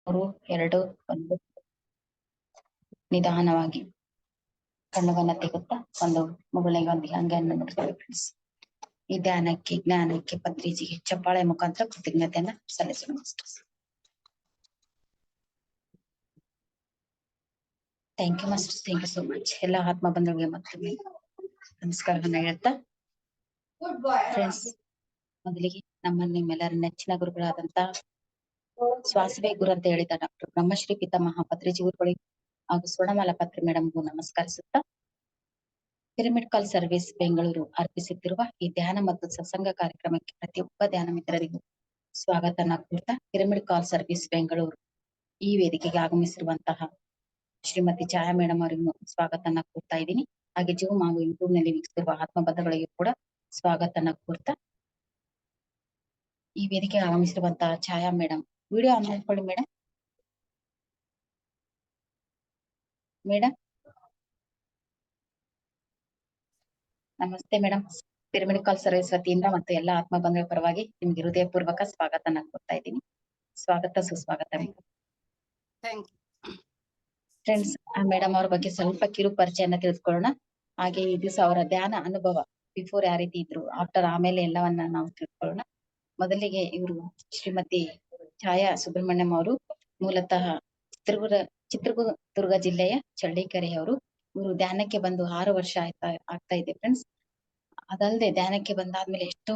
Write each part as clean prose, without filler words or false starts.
3 2 1 ನಿಧಾನವಾಗಿ ಕಣ್ಣುಗಳನ್ನ ತೆಗುತ್ತಾ ಒಂದು ಮುಗುಳಿಗೆ ಒಂದು ಅಂಗೈಯನ್ನು ನೋಡ್ತೀವಿ ಫ್ರೆಂಡ್ಸ್. ಈ ಧ್ಯಾನಕ್ಕೆ ಜ್ಞಾನಕ್ಕೆ ಪತ್ರಿಜಿಗೆ ಚಪ್ಪಾಳೆ ಮುಖಾಂತರ ಕೃತಜ್ಞತೆಯನ್ನ ಸಲ್ಲಿಸೋಣ. Thank you master, thank you so much. ಎಲ್ಲ ಆತ್ಮ ಬಂಧುಗಳಿಗೆ ಮತ್ತೊಮ್ಮೆ ನಮಸ್ಕಾರವನ್ನ ಹೇಳ್ತಾ ಫ್ರೆಂಡ್ಸ್, ಮೊದಲಿಗೆ ನಿಮ್ಮೆಲ್ಲರ ನೆಚ್ಚಿನ ಗುರುಗಳಾದಂತ ಸ್ವಾಸವೇ ಗುರು ಅಂತ ಹೇಳಿದ ಡಾಕ್ಟರ್ ಬ್ರಹ್ಮಶ್ರೀ ಪಿತಾಮಹ ಪತ್ರಿಜಿ ಗುರುಗಳಿಗೆ ಹಾಗೂ Swarnamala ಪತ್ರಿ ಮೇಡಮ್ಗೂ ನಮಸ್ಕರಿಸುತ್ತಾ pyramid call service Bengaluru ಅರ್ಪಿಸುತ್ತಿರುವ ಈ ಧ್ಯಾನ ಮತ್ತು ಸತ್ಸಂಗ ಕಾರ್ಯಕ್ರಮಕ್ಕೆ ಪ್ರತಿಯೊಬ್ಬ ಧ್ಯಾನ ಮಿತ್ರರಿಗೂ ಸ್ವಾಗತನ ಕೋರ್ತಾ ಪಿರಮಿಡ್ ಕಾಲ್ ಸರ್ವಿಸ್ ಬೆಂಗಳೂರು ಈ ವೇದಿಕೆಗೆ ಆಗಮಿಸಿರುವಂತಹ ಶ್ರೀಮತಿ ಛಾಯಾ ಮೇಡಮ್ ಅವರಿಗೂ ಸ್ವಾಗತನ ಕೋರ್ತಾ ಇದ್ದೀನಿ. ಹಾಗೆ ಜೂಮ್ ಹಾಗೂ ಯೂಟ್ಯೂಬ್ ನಲ್ಲಿ ವೀಕ್ಷಿಸಿರುವ ಆತ್ಮಬಂಧಗಳಿಗೂ ಕೂಡ ಸ್ವಾಗತನ ಕೋರ್ತಾ ಈ ವೇದಿಕೆಗೆ ಆಗಮಿಸಿರುವಂತಹ ಛಾಯಾ ಮೇಡಮ್ ವಿಡಿಯೋ ಆನ್ ಮಾಡ್ಕೊಳ್ಳಿ ಮೇಡಮ್. ನಮಸ್ತೆ ಮೇಡಮ್. ಪಿರಮಿಡ್ ಕಾಲ್ ಸರ್ವಿಸ್ ವತಿಯಿಂದ ಮತ್ತು ಎಲ್ಲ ಆತ್ಮ ಬಂಧುಗಳ ಪರವಾಗಿ ನಿಮ್ಗೆ ಹೃದಯಪೂರ್ವಕ ಸ್ವಾಗತನ ಕೊಡ್ತಾ ಇದ್ದೀನಿ. ಸ್ವಾಗತ ಸುಸ್ವಾಗತ ಫ್ರೆಂಡ್ಸ್. ಮೇಡಮ್ ಅವ್ರ ಬಗ್ಗೆ ಸ್ವಲ್ಪ ಕಿರು ಪರಿಚಯನ ತಿಳಿದುಕೊಳ್ಳೋಣ. ಹಾಗೆ ಈ ದಿವಸ ಅವರ ಧ್ಯಾನ ಅನುಭವ ಬಿಫೋರ್ ಯಾವ ರೀತಿ ಇದ್ರು, ಆಫ್ಟರ್ ಆಮೇಲೆ ಎಲ್ಲವನ್ನ ನಾವು ತಿಳ್ಕೊಳ್ಳೋಣ. ಮೊದಲಿಗೆ ಇವರು ಶ್ರೀಮತಿ ಛಾಯಾ ಸುಬ್ರಹ್ಮಣ್ಯಂ ಅವರು ಮೂಲತಃ ಚಿತ್ರದುರ್ಗ ಜಿಲ್ಲೆಯ ಚಳ್ಳಕೆರೆಯವರು. ಇವರು ಧ್ಯಾನಕ್ಕೆ ಬಂದು 6 ವರ್ಷ ಆಗ್ತಾ ಇದೆ ಫ್ರೆಂಡ್ಸ್. ಅದಲ್ಲದೆ ಧ್ಯಾನಕ್ಕೆ ಬಂದಾದ್ಮೇಲೆ ಎಷ್ಟೋ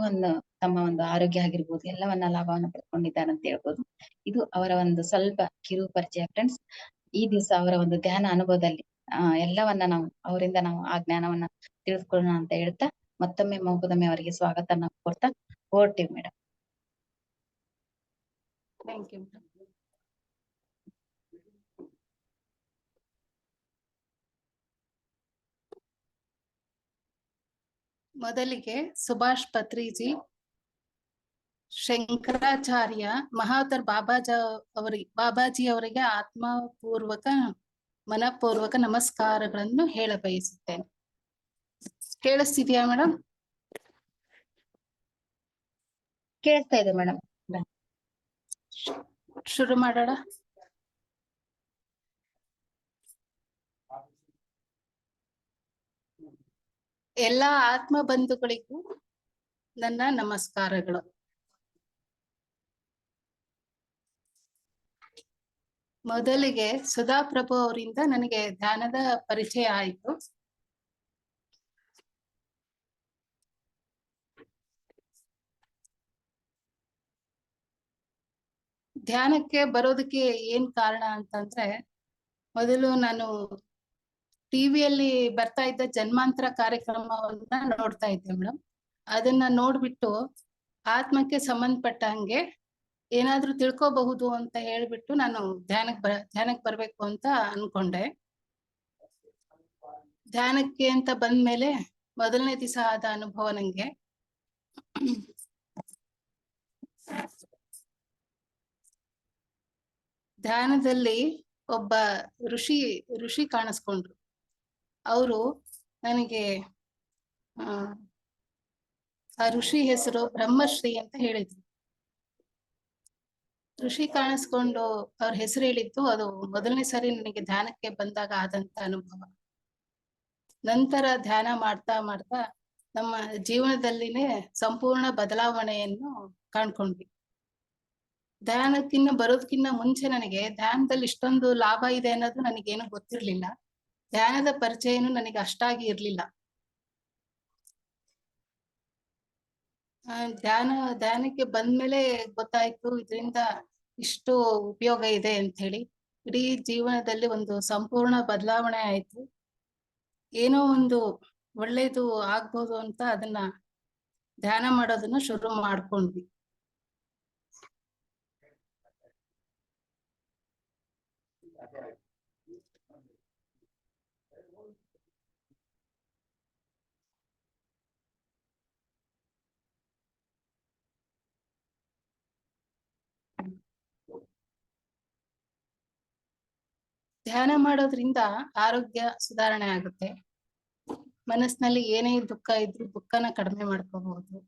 ತಮ್ಮ ಒಂದು ಆರೋಗ್ಯ ಆಗಿರ್ಬೋದು ಎಲ್ಲವನ್ನ ಲಾಭವನ್ನ ಪಡ್ಕೊಂಡಿದ್ದಾರೆ ಅಂತ ಹೇಳ್ಬೋದು. ಇದು ಅವರ ಒಂದು ಸ್ವಲ್ಪ ಕಿರು ಪರಿಚಯ ಫ್ರೆಂಡ್ಸ್. ಈ ದಿವಸ ಅವರ ಒಂದು ಧ್ಯಾನ ಅನುಭವದಲ್ಲಿ ಎಲ್ಲವನ್ನ ಅವರಿಂದ ನಾವು ಆ ಜ್ಞಾನವನ್ನ ತಿಳಿದುಕೊಳ್ಳೋಣ ಅಂತ ಹೇಳ್ತಾ ಮತ್ತೊಮ್ಮೆ ಮೌಖದೊಮ್ಮೆ ಅವರಿಗೆ ಸ್ವಾಗತನ ಕೊಡ್ತಾ ಹೊರಡ್ತೀವಿ ಮೇಡಮ್. Thank you. ಮೊದಲಿಗೆ ಸುಭಾಷ್ ಪತ್ರಿಜಿ, ಶಂಕರಾಚಾರ್ಯ, ಮಹಾವತಾರ್ ಬಾಬಾಜಿ ಅವರಿಗೆ ಮನಪೂರ್ವಕ ನಮಸ್ಕಾರಗಳನ್ನು ಹೇಳ ಬಯಸುತ್ತೇನೆ. ಕೇಳಿಸ್ತಿದ್ಯಾ ಮೇಡಮ್? ಕೇಳಿಸ್ತಾ ಇದೆ ಮೇಡಮ್. ಶುರು ಮಾಡೋಣ. ಎಲ್ಲ ಆತ್ಮ ಬಂಧುಗಳಿಗೂ ನನ್ನ ನಮಸ್ಕಾರಗಳು. ಮೊದಲಿಗೆ ಸುಧಾ ಪ್ರಭು ಅವರಿಂದ ನನಗೆ ಧ್ಯಾನದ ಪರಿಚಯ ಆಯಿತು. ಧ್ಯಾನಕ್ಕೆ ಬರೋದಕ್ಕೆ ಏನ್ ಕಾರಣ ಅಂತಂದ್ರೆ, ಮೊದಲು ನಾನು ಟಿವಿಯಲ್ಲಿ ಬರ್ತಾ ಇದ್ದ ಜನ್ಮಾಂತರ ಕಾರ್ಯಕ್ರಮವನ್ನ ನೋಡ್ತಾ ಇದ್ದೆ ಮೇಡಮ್. ಅದನ್ನ ನೋಡ್ಬಿಟ್ಟು ಆತ್ಮಕ್ಕೆ ಸಂಬಂಧಪಟ್ಟಂಗೆ ಏನಾದ್ರೂ ತಿಳ್ಕೋಬಹುದು ಅಂತ ಹೇಳ್ಬಿಟ್ಟು ನಾನು ಧ್ಯಾನಕ್ಕೆ ಬರ್ಬೇಕು ಅಂತ ಅನ್ಕೊಂಡೆ. ಧ್ಯಾನಕ್ಕೆ ಅಂತ ಬಂದ್ಮೇಲೆ ಮೊದಲನೇ ದಿವಸ ಆದ ಅನುಭವ ನಂಗೆ ಧ್ಯಾನದಲ್ಲಿ ಒಬ್ಬ ಋಷಿ ಕಾಣಿಸ್ಕೊಂಡ್ರು. ಅವರು ನನಗೆ ಆ ಋಷಿ ಹೆಸರು ಬ್ರಹ್ಮಶ್ರೀ ಅಂತ ಹೇಳಿದ್ರು. ಋಷಿ ಕಾಣಿಸ್ಕೊಂಡು ಅವ್ರ ಹೆಸರು ಹೇಳಿದ್ದು ಅದು ಮೊದಲನೇ ಸಾರಿ ನನಗೆ ಧ್ಯಾನಕ್ಕೆ ಬಂದಾಗ ಆದಂತ ಅನುಭವ. ನಂತರ ಧ್ಯಾನ ಮಾಡ್ತಾ ಮಾಡ್ತಾ ನಮ್ಮ ಜೀವನದಲ್ಲಿನೇ ಸಂಪೂರ್ಣ ಬದಲಾವಣೆಯನ್ನು ಕಾಣ್ಕೊಂಡ್ವಿ. ಧ್ಯಾನಕ್ಕಿನ್ನ ಬರೋದಕ್ಕಿಂತ ಮುಂಚೆ ನನಗೆ ಧ್ಯಾನದಲ್ಲಿ ಇಷ್ಟೊಂದು ಲಾಭ ಇದೆ ಅನ್ನೋದು ನನಗೇನು ಗೊತ್ತಿರ್ಲಿಲ್ಲ. ಧ್ಯಾನದ ಪರಿಚಯನೂ ನನಗೆ ಅಷ್ಟಾಗಿ ಇರ್ಲಿಲ್ಲ. ಧ್ಯಾನಕ್ಕೆ ಬಂದ್ಮೇಲೆ ಗೊತ್ತಾಯ್ತು ಇದರಿಂದ ಇಷ್ಟು ಉಪಯೋಗ ಇದೆ ಅಂತ ಹೇಳಿ. ಇಡೀ ಜೀವನದಲ್ಲಿ ಒಂದು ಸಂಪೂರ್ಣ ಬದಲಾವಣೆ ಆಯ್ತು. ಏನೋ ಒಂದು ಒಳ್ಳೇದು ಆಗ್ಬೋದು ಅಂತ ಅದನ್ನ ಧ್ಯಾನ ಮಾಡೋದನ್ನ ಶುರು ಮಾಡ್ಕೊಂಡ್ವಿ. ಧ್ಯಾನ ಮಾಡೋದ್ರಿಂದ ಆರೋಗ್ಯ ಸುಧಾರಣೆ ಆಗುತ್ತೆ. ಮನಸ್ಸಿನಲ್ಲಿ ಏನೇ ದುಃಖ ಇದ್ರೂ ದುಃಖನ ಕಡಿಮೆ ಮಾಡ್ಕೋಬಹುದು.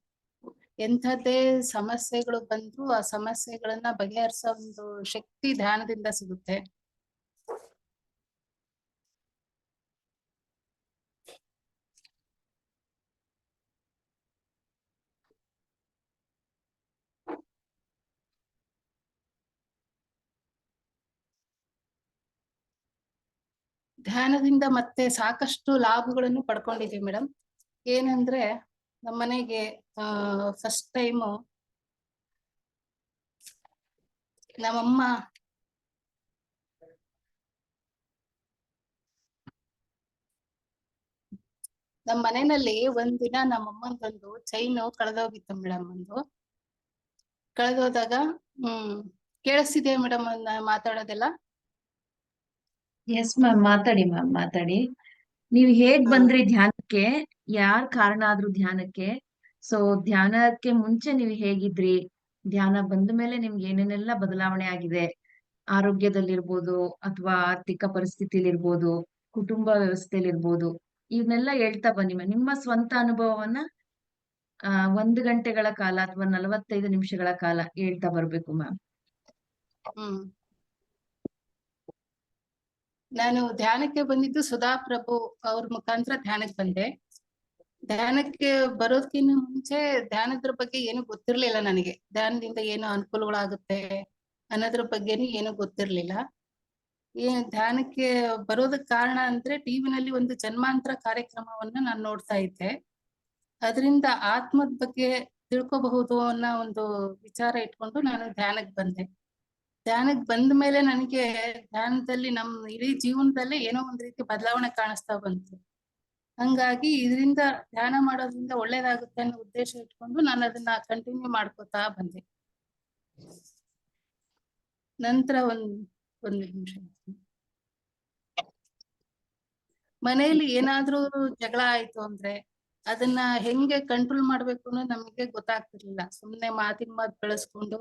ಎಂಥದ್ದೇ ಸಮಸ್ಯೆಗಳು ಬಂದ್ರು ಆ ಸಮಸ್ಯೆಗಳನ್ನ ಬಗೆಹರಿಸೋ ಒಂದು ಶಕ್ತಿ ಧ್ಯಾನದಿಂದ ಸಿಗುತ್ತೆ. ಧ್ಯಾನದಿಂದ ಮತ್ತೆ ಸಾಕಷ್ಟು ಲಾಭಗಳನ್ನು ಪಡ್ಕೊಂಡಿದ್ದೀವಿ ಮೇಡಮ್. ಏನಂದ್ರೆ ನಮ್ಮನೆಗೆ ಫಸ್ಟ್ ಟೈಮು ನಮ್ಮಮ್ಮ ನಮ್ಮ ಮನೆಯಲ್ಲಿ ಒಂದಿನ ನಮ್ಮಮ್ಮಂದೊಂದು ಚೈನು ಕಳೆದೋಗಿತ್ತು ಮೇಡಮ್. ಕಳೆದೋದಾಗ ಕೇಳಿಸ್ತಿದೆ ಮೇಡಮ್ ಮಾತಾಡೋದೆಲ್ಲ? ಎಸ್ ಮ್ಯಾಮ್, ಮಾತಾಡಿ ಮ್ಯಾಮ್, ಮಾತಾಡಿ. ನೀವು ಹೇಗ್ ಬಂದ್ರಿ ಧ್ಯಾನಕ್ಕೆ? ಯಾರ್ ಕಾರಣ ಆದ್ರು ಧ್ಯಾನಕ್ಕೆ? ಸೊ ಧ್ಯಾನಕ್ಕೆ ಮುಂಚೆ ನೀವು ಹೇಗಿದ್ರಿ? ಧ್ಯಾನ ಬಂದ ಮೇಲೆ ನಿಮ್ಗೆ ಏನೇನೆಲ್ಲ ಬದಲಾವಣೆ ಆಗಿದೆ? ಆರೋಗ್ಯದಲ್ಲಿರ್ಬೋದು, ಅಥವಾ ಆರ್ಥಿಕ ಪರಿಸ್ಥಿತಿಲಿರ್ಬೋದು, ಕುಟುಂಬ ವ್ಯವಸ್ಥೆಲಿರ್ಬೋದು, ಇವನ್ನೆಲ್ಲ ಹೇಳ್ತಾ ಬನ್ನಿ ಮ್ಯಾಮ್. ನಿಮ್ಮ ಸ್ವಂತ ಅನುಭವವನ್ನ 1 ಗಂಟೆಗಳ ಕಾಲ ಅಥವಾ 45 ನಿಮಿಷಗಳ ಕಾಲ ಹೇಳ್ತಾ ಬರ್ಬೇಕು ಮ್ಯಾಮ್. ನಾನು ಧ್ಯಾನಕ್ಕೆ ಬಂದಿದ್ದು ಸುಧಾಪ್ರಭು ಅವ್ರ ಮುಖಾಂತರ ಧ್ಯಾನಕ್ಕೆ ಬಂದೆ. ಧ್ಯಾನಕ್ಕೆ ಬರೋದಕ್ಕಿಂತ ಮುಂಚೆ ಧ್ಯಾನದ ಬಗ್ಗೆ ಏನು ಗೊತ್ತಿರ್ಲಿಲ್ಲ ನನಗೆ. ಧ್ಯಾನದಿಂದ ಏನು ಅನುಕೂಲಗಳಾಗುತ್ತೆ ಅನ್ನೋದ್ರ ಬಗ್ಗೆನೂ ಏನು ಗೊತ್ತಿರ್ಲಿಲ್ಲ. ಧ್ಯಾನಕ್ಕೆ ಬರೋದಕ್ ಕಾರಣ ಅಂದ್ರೆ ಟಿವಿನಲ್ಲಿ ಒಂದು ಜನ್ಮಾಂತರ ಕಾರ್ಯಕ್ರಮವನ್ನ ನಾನು ನೋಡ್ತಾ ಇದ್ದೆ. ಅದರಿಂದ ಆತ್ಮದ ಬಗ್ಗೆ ತಿಳ್ಕೋಬಹುದು ಅನ್ನೋ ಒಂದು ವಿಚಾರ ಇಟ್ಕೊಂಡು ನಾನು ಧ್ಯಾನಕ್ಕೆ ಬಂದೆ. ಧ್ಯಾನಕ್ಕೆ ಬಂದ ಮೇಲೆ ನನಗೆ ಧ್ಯಾನದಲ್ಲಿ ನಮ್ಮ ಇಡೀ ಜೀವನದಲ್ಲೇ ಏನೋ ಒಂದ್ ರೀತಿ ಬದಲಾವಣೆ ಕಾಣಿಸ್ತಾ ಬಂತು. ಹಂಗಾಗಿ ಇದರಿಂದ ಧ್ಯಾನ ಮಾಡೋದ್ರಿಂದ ಒಳ್ಳೇದಾಗುತ್ತೆ ಅನ್ನೋ ಉದ್ದೇಶ ಇಟ್ಕೊಂಡು ನಾನು ಅದನ್ನ ಕಂಟಿನ್ಯೂ ಮಾಡ್ಕೋತಾ ಬಂದೆ. ನಂತರ ಒಂದು ನಿಮಿಷ, ಮನೆಯಲ್ಲಿ ಏನಾದ್ರೂ ಜಗಳ ಆಯ್ತು ಅಂದ್ರೆ ಅದನ್ನ ಹೆಂಗೆ ಕಂಟ್ರೋಲ್ ಮಾಡ್ಬೇಕು ಅನ್ನೋದು ನಮಗೆ ಗೊತ್ತಾಗ್ತಿರ್ಲಿಲ್ಲ. ಸುಮ್ನೆ ಮಾತಿನ ಮಾತು ಬೆಳೆಸ್ಕೊಂಡು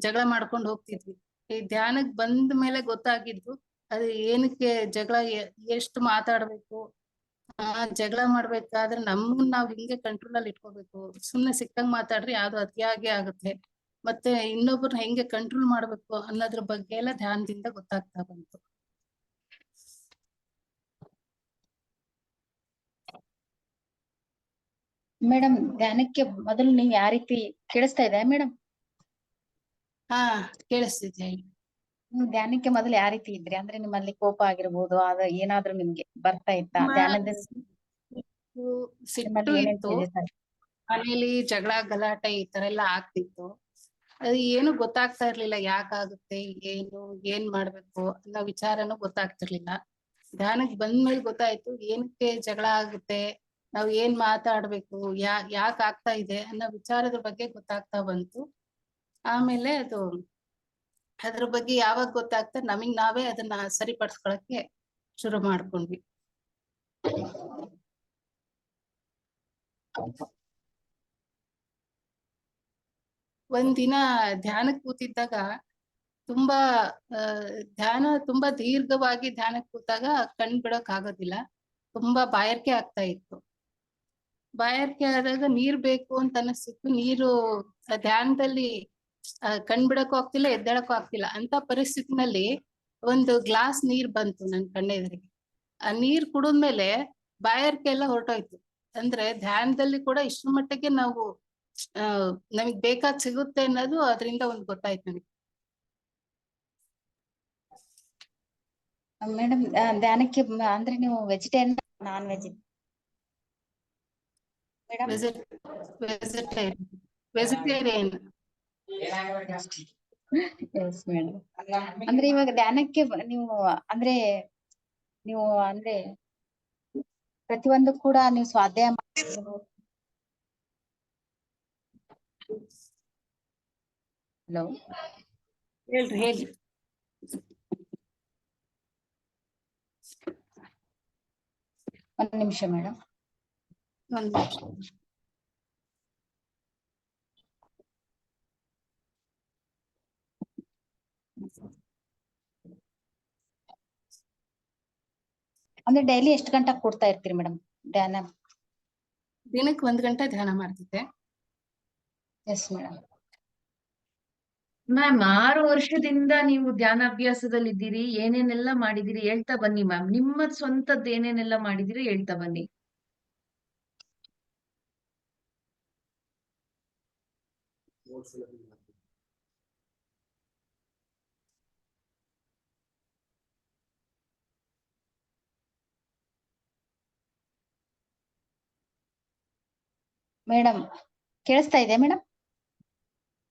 ಜಗಳ ಮಾಡ್ಕೊಂಡು ಹೋಗ್ತಿದ್ವಿ. ಈ ಧ್ಯಾನಕ್ಕೆ ಬಂದ ಮೇಲೆ ಗೊತ್ತಾಗಿದ್ದು ಅದು ಏನಕ್ಕೆ ಜಗಳ, ಎಷ್ಟು ಮಾತಾಡ್ಬೇಕು, ಜಗಳ ಮಾಡ್ಬೇಕಾದ್ರೆ ನಮ್ಗ್ ನಾವ್ ಹಿಂಗೆ ಕಂಟ್ರೋಲ್ ಅಲ್ಲಿ ಇಟ್ಕೋಬೇಕು. ಸುಮ್ನೆ ಸಿಕ್ಕಂಗ್ ಮಾತಾಡ್ರಿ ಯಾವ್ದು ಅತಿಯಾಗಿ ಆಗುತ್ತೆ. ಮತ್ತೆ ಇನ್ನೊಬ್ಬರನ್ನ ಹೆಂಗೆ ಕಂಟ್ರೋಲ್ ಮಾಡ್ಬೇಕು ಅನ್ನೋದ್ರ ಬಗ್ಗೆ ಎಲ್ಲ ಧ್ಯಾನದಿಂದ ಗೊತ್ತಾಗ್ತಾ ಬಂತು. ಮೇಡಮ್, ಧ್ಯಾನಕ್ಕೆ ಮೊದಲು ನೀವು ಯಾವ ರೀತಿ, ಕೇಳಿಸ್ತಾ ಇದೆ ಮೇಡಮ್? ಹಾ, ಕೇಳಿಸ್ತಿದೆ. ಧ್ಯಾನಕ್ಕೆ ಮೊದಲು ಯಾವ ರೀತಿ ಇದ್ರಿ? ಅಂದ್ರೆ ನಿಮ್ಮಲ್ಲಿ ಕೋಪ ಆಗಿರ್ಬೋದು, ಅದ ಏನಾದ್ರೂ ನಿಮ್ಗೆ ಬರ್ತಾ ಇತ್ತಾ ಧ್ಯಾನದ? ಸಿಟ್ಟು ಇತ್ತು, ಮನೇಲಿ ಜಗಳ ಗಲಾಟೆ ಈ ತರ ಎಲ್ಲ ಆಗ್ತಿತ್ತು. ಅದು ಏನು ಗೊತ್ತಾಗ್ತಾ ಇರ್ಲಿಲ್ಲ, ಯಾಕಾಗುತ್ತೆ, ಏನ್ ಮಾಡ್ಬೇಕು ಅನ್ನೋ ವಿಚಾರನೂ ಗೊತ್ತಾಗ್ತಿರ್ಲಿಲ್ಲ. ಧ್ಯಾನಕ್ಕೆ ಬಂದ್ಮೇಲೆ ಗೊತ್ತಾಯ್ತು ಏನಕ್ಕೆ ಜಗಳ ಆಗುತ್ತೆ, ನಾವ್ ಏನ್ ಮಾತಾಡ್ಬೇಕು, ಯಾಕ್ ಆಗ್ತಾ ಇದೆ ಅನ್ನೋ ವಿಚಾರದ ಬಗ್ಗೆ ಗೊತ್ತಾಗ್ತಾ ಬಂತು. ಆಮೇಲೆ ಅದ್ರ ಬಗ್ಗೆ ಯಾವಾಗ ಗೊತ್ತಾಗ್ತದೆ ನಮಗ್ ನಾವೇ ಅದನ್ನ ಸರಿಪಡಿಸ್ಕೊಳಕ್ಕೆ ಶುರು ಮಾಡ್ಕೊಂಡ್ವಿ. ಒಂದಿನ ಧ್ಯಾನಕ್ಕೆ ಕೂತಿದ್ದಾಗ ಧ್ಯಾನ ತುಂಬಾ ದೀರ್ಘವಾಗಿ ಧ್ಯಾನಕ್ಕೆ ಕೂತಾಗ ಕಣ್ ಬಿಡೋಕ್ ಆಗೋದಿಲ್ಲ. ತುಂಬಾ ಬಾಯಾರಿಕೆ ಆಗ್ತಾ ಇತ್ತು. ಬಾಯಾರಿಕೆ ಆದಾಗ ನೀರ್ ಬೇಕು ಅಂತ ಅನಿಸ್ತಿತ್ತು. ನೀರು ಧ್ಯಾನದಲ್ಲಿ ಕಣ್ ಬಿಡಕ್ಕೂ ಆಗ್ತಿಲ್ಲ, ಎದ್ದೇಳಕ್ಕೂ ಆಗ್ತಿಲ್ಲ. ಅಂತ ಪರಿಸ್ಥಿತಿನಲ್ಲಿ ಒಂದು ಗ್ಲಾಸ್ ನೀರ್ ಬಂತು ನನ್ ಕಣ್ಣೆದುರಿಗೆ. ಆ ನೀರ್ ಕುಡಿದ್ಮೇಲೆ ಬಾಯಾರಿಕೆ ಎಲ್ಲ ಹೊರಟೋಯ್ತು. ಅಂದ್ರೆ ಧ್ಯಾನದಲ್ಲಿ ಕೂಡ ಇಷ್ಟ್ರ ಮಟ್ಟಿಗೆ ನಾವು ನಮಗ್ ಬೇಕಾದ್ ಸಿಗುತ್ತೆ ಅನ್ನೋದು ಅದರಿಂದ ಒಂದು ಗೊತ್ತಾಯ್ತು ನನಗೆ. ಮೇಡಮ್, ಧ್ಯಾನಕ್ಕೆ ಅಂದ್ರೆ ನೀವು vegetarian, non veg? Madam, vegetarian. Yes madam. ಅಂದ್ರೆ ಇವಾಗ ಧ್ಯಾನಕ್ಕೆ ಅಂದ್ರೆ ನೀವು ಪ್ರತಿಯೊಂದು ಕೂಡ ನೀವು ಸ್ವಾಧ್ಯಾಯ ಮಾಡ್ತಿರೋ? ಹಲೋ, ಹೇಳಿ. ಒಂದ್ ನಿಮಿಷ ಮೇಡಮ್. ಅಂದ್ರೆ ಡೈಲಿ ಎಷ್ಟು ಗಂಟೆ ಕೊಡ್ತಾ ಇರ್ತೀರಿ ಮೇಡಮ್ ಧ್ಯಾನ? ದಿನಕ್ಕೆ 1 ಗಂಟೆ ಧ್ಯಾನ ಮಾಡ್ತಿದ್ದೆ. Yes madam. ಮ್ಯಾಮ್ 6 ವರ್ಷದಿಂದ ನೀವು ಧ್ಯಾನಾಭ್ಯಾಸದಲ್ಲಿ ಇದ್ದೀರಿ, ಏನೇನೆಲ್ಲ ಮಾಡಿದಿರಿ ಹೇಳ್ತಾ ಬನ್ನಿ ಮ್ಯಾಮ್. ನಿಮ್ಮ ಸ್ವಂತದ್ದು ಏನೇನೆಲ್ಲ ಮಾಡಿದಿರಿ ಹೇಳ್ತಾ ಬನ್ನಿ. ಮೇಡಮ್ ಕೇಳಿಸ್ತಾ ಇದೆ ಮೇಡಮ್?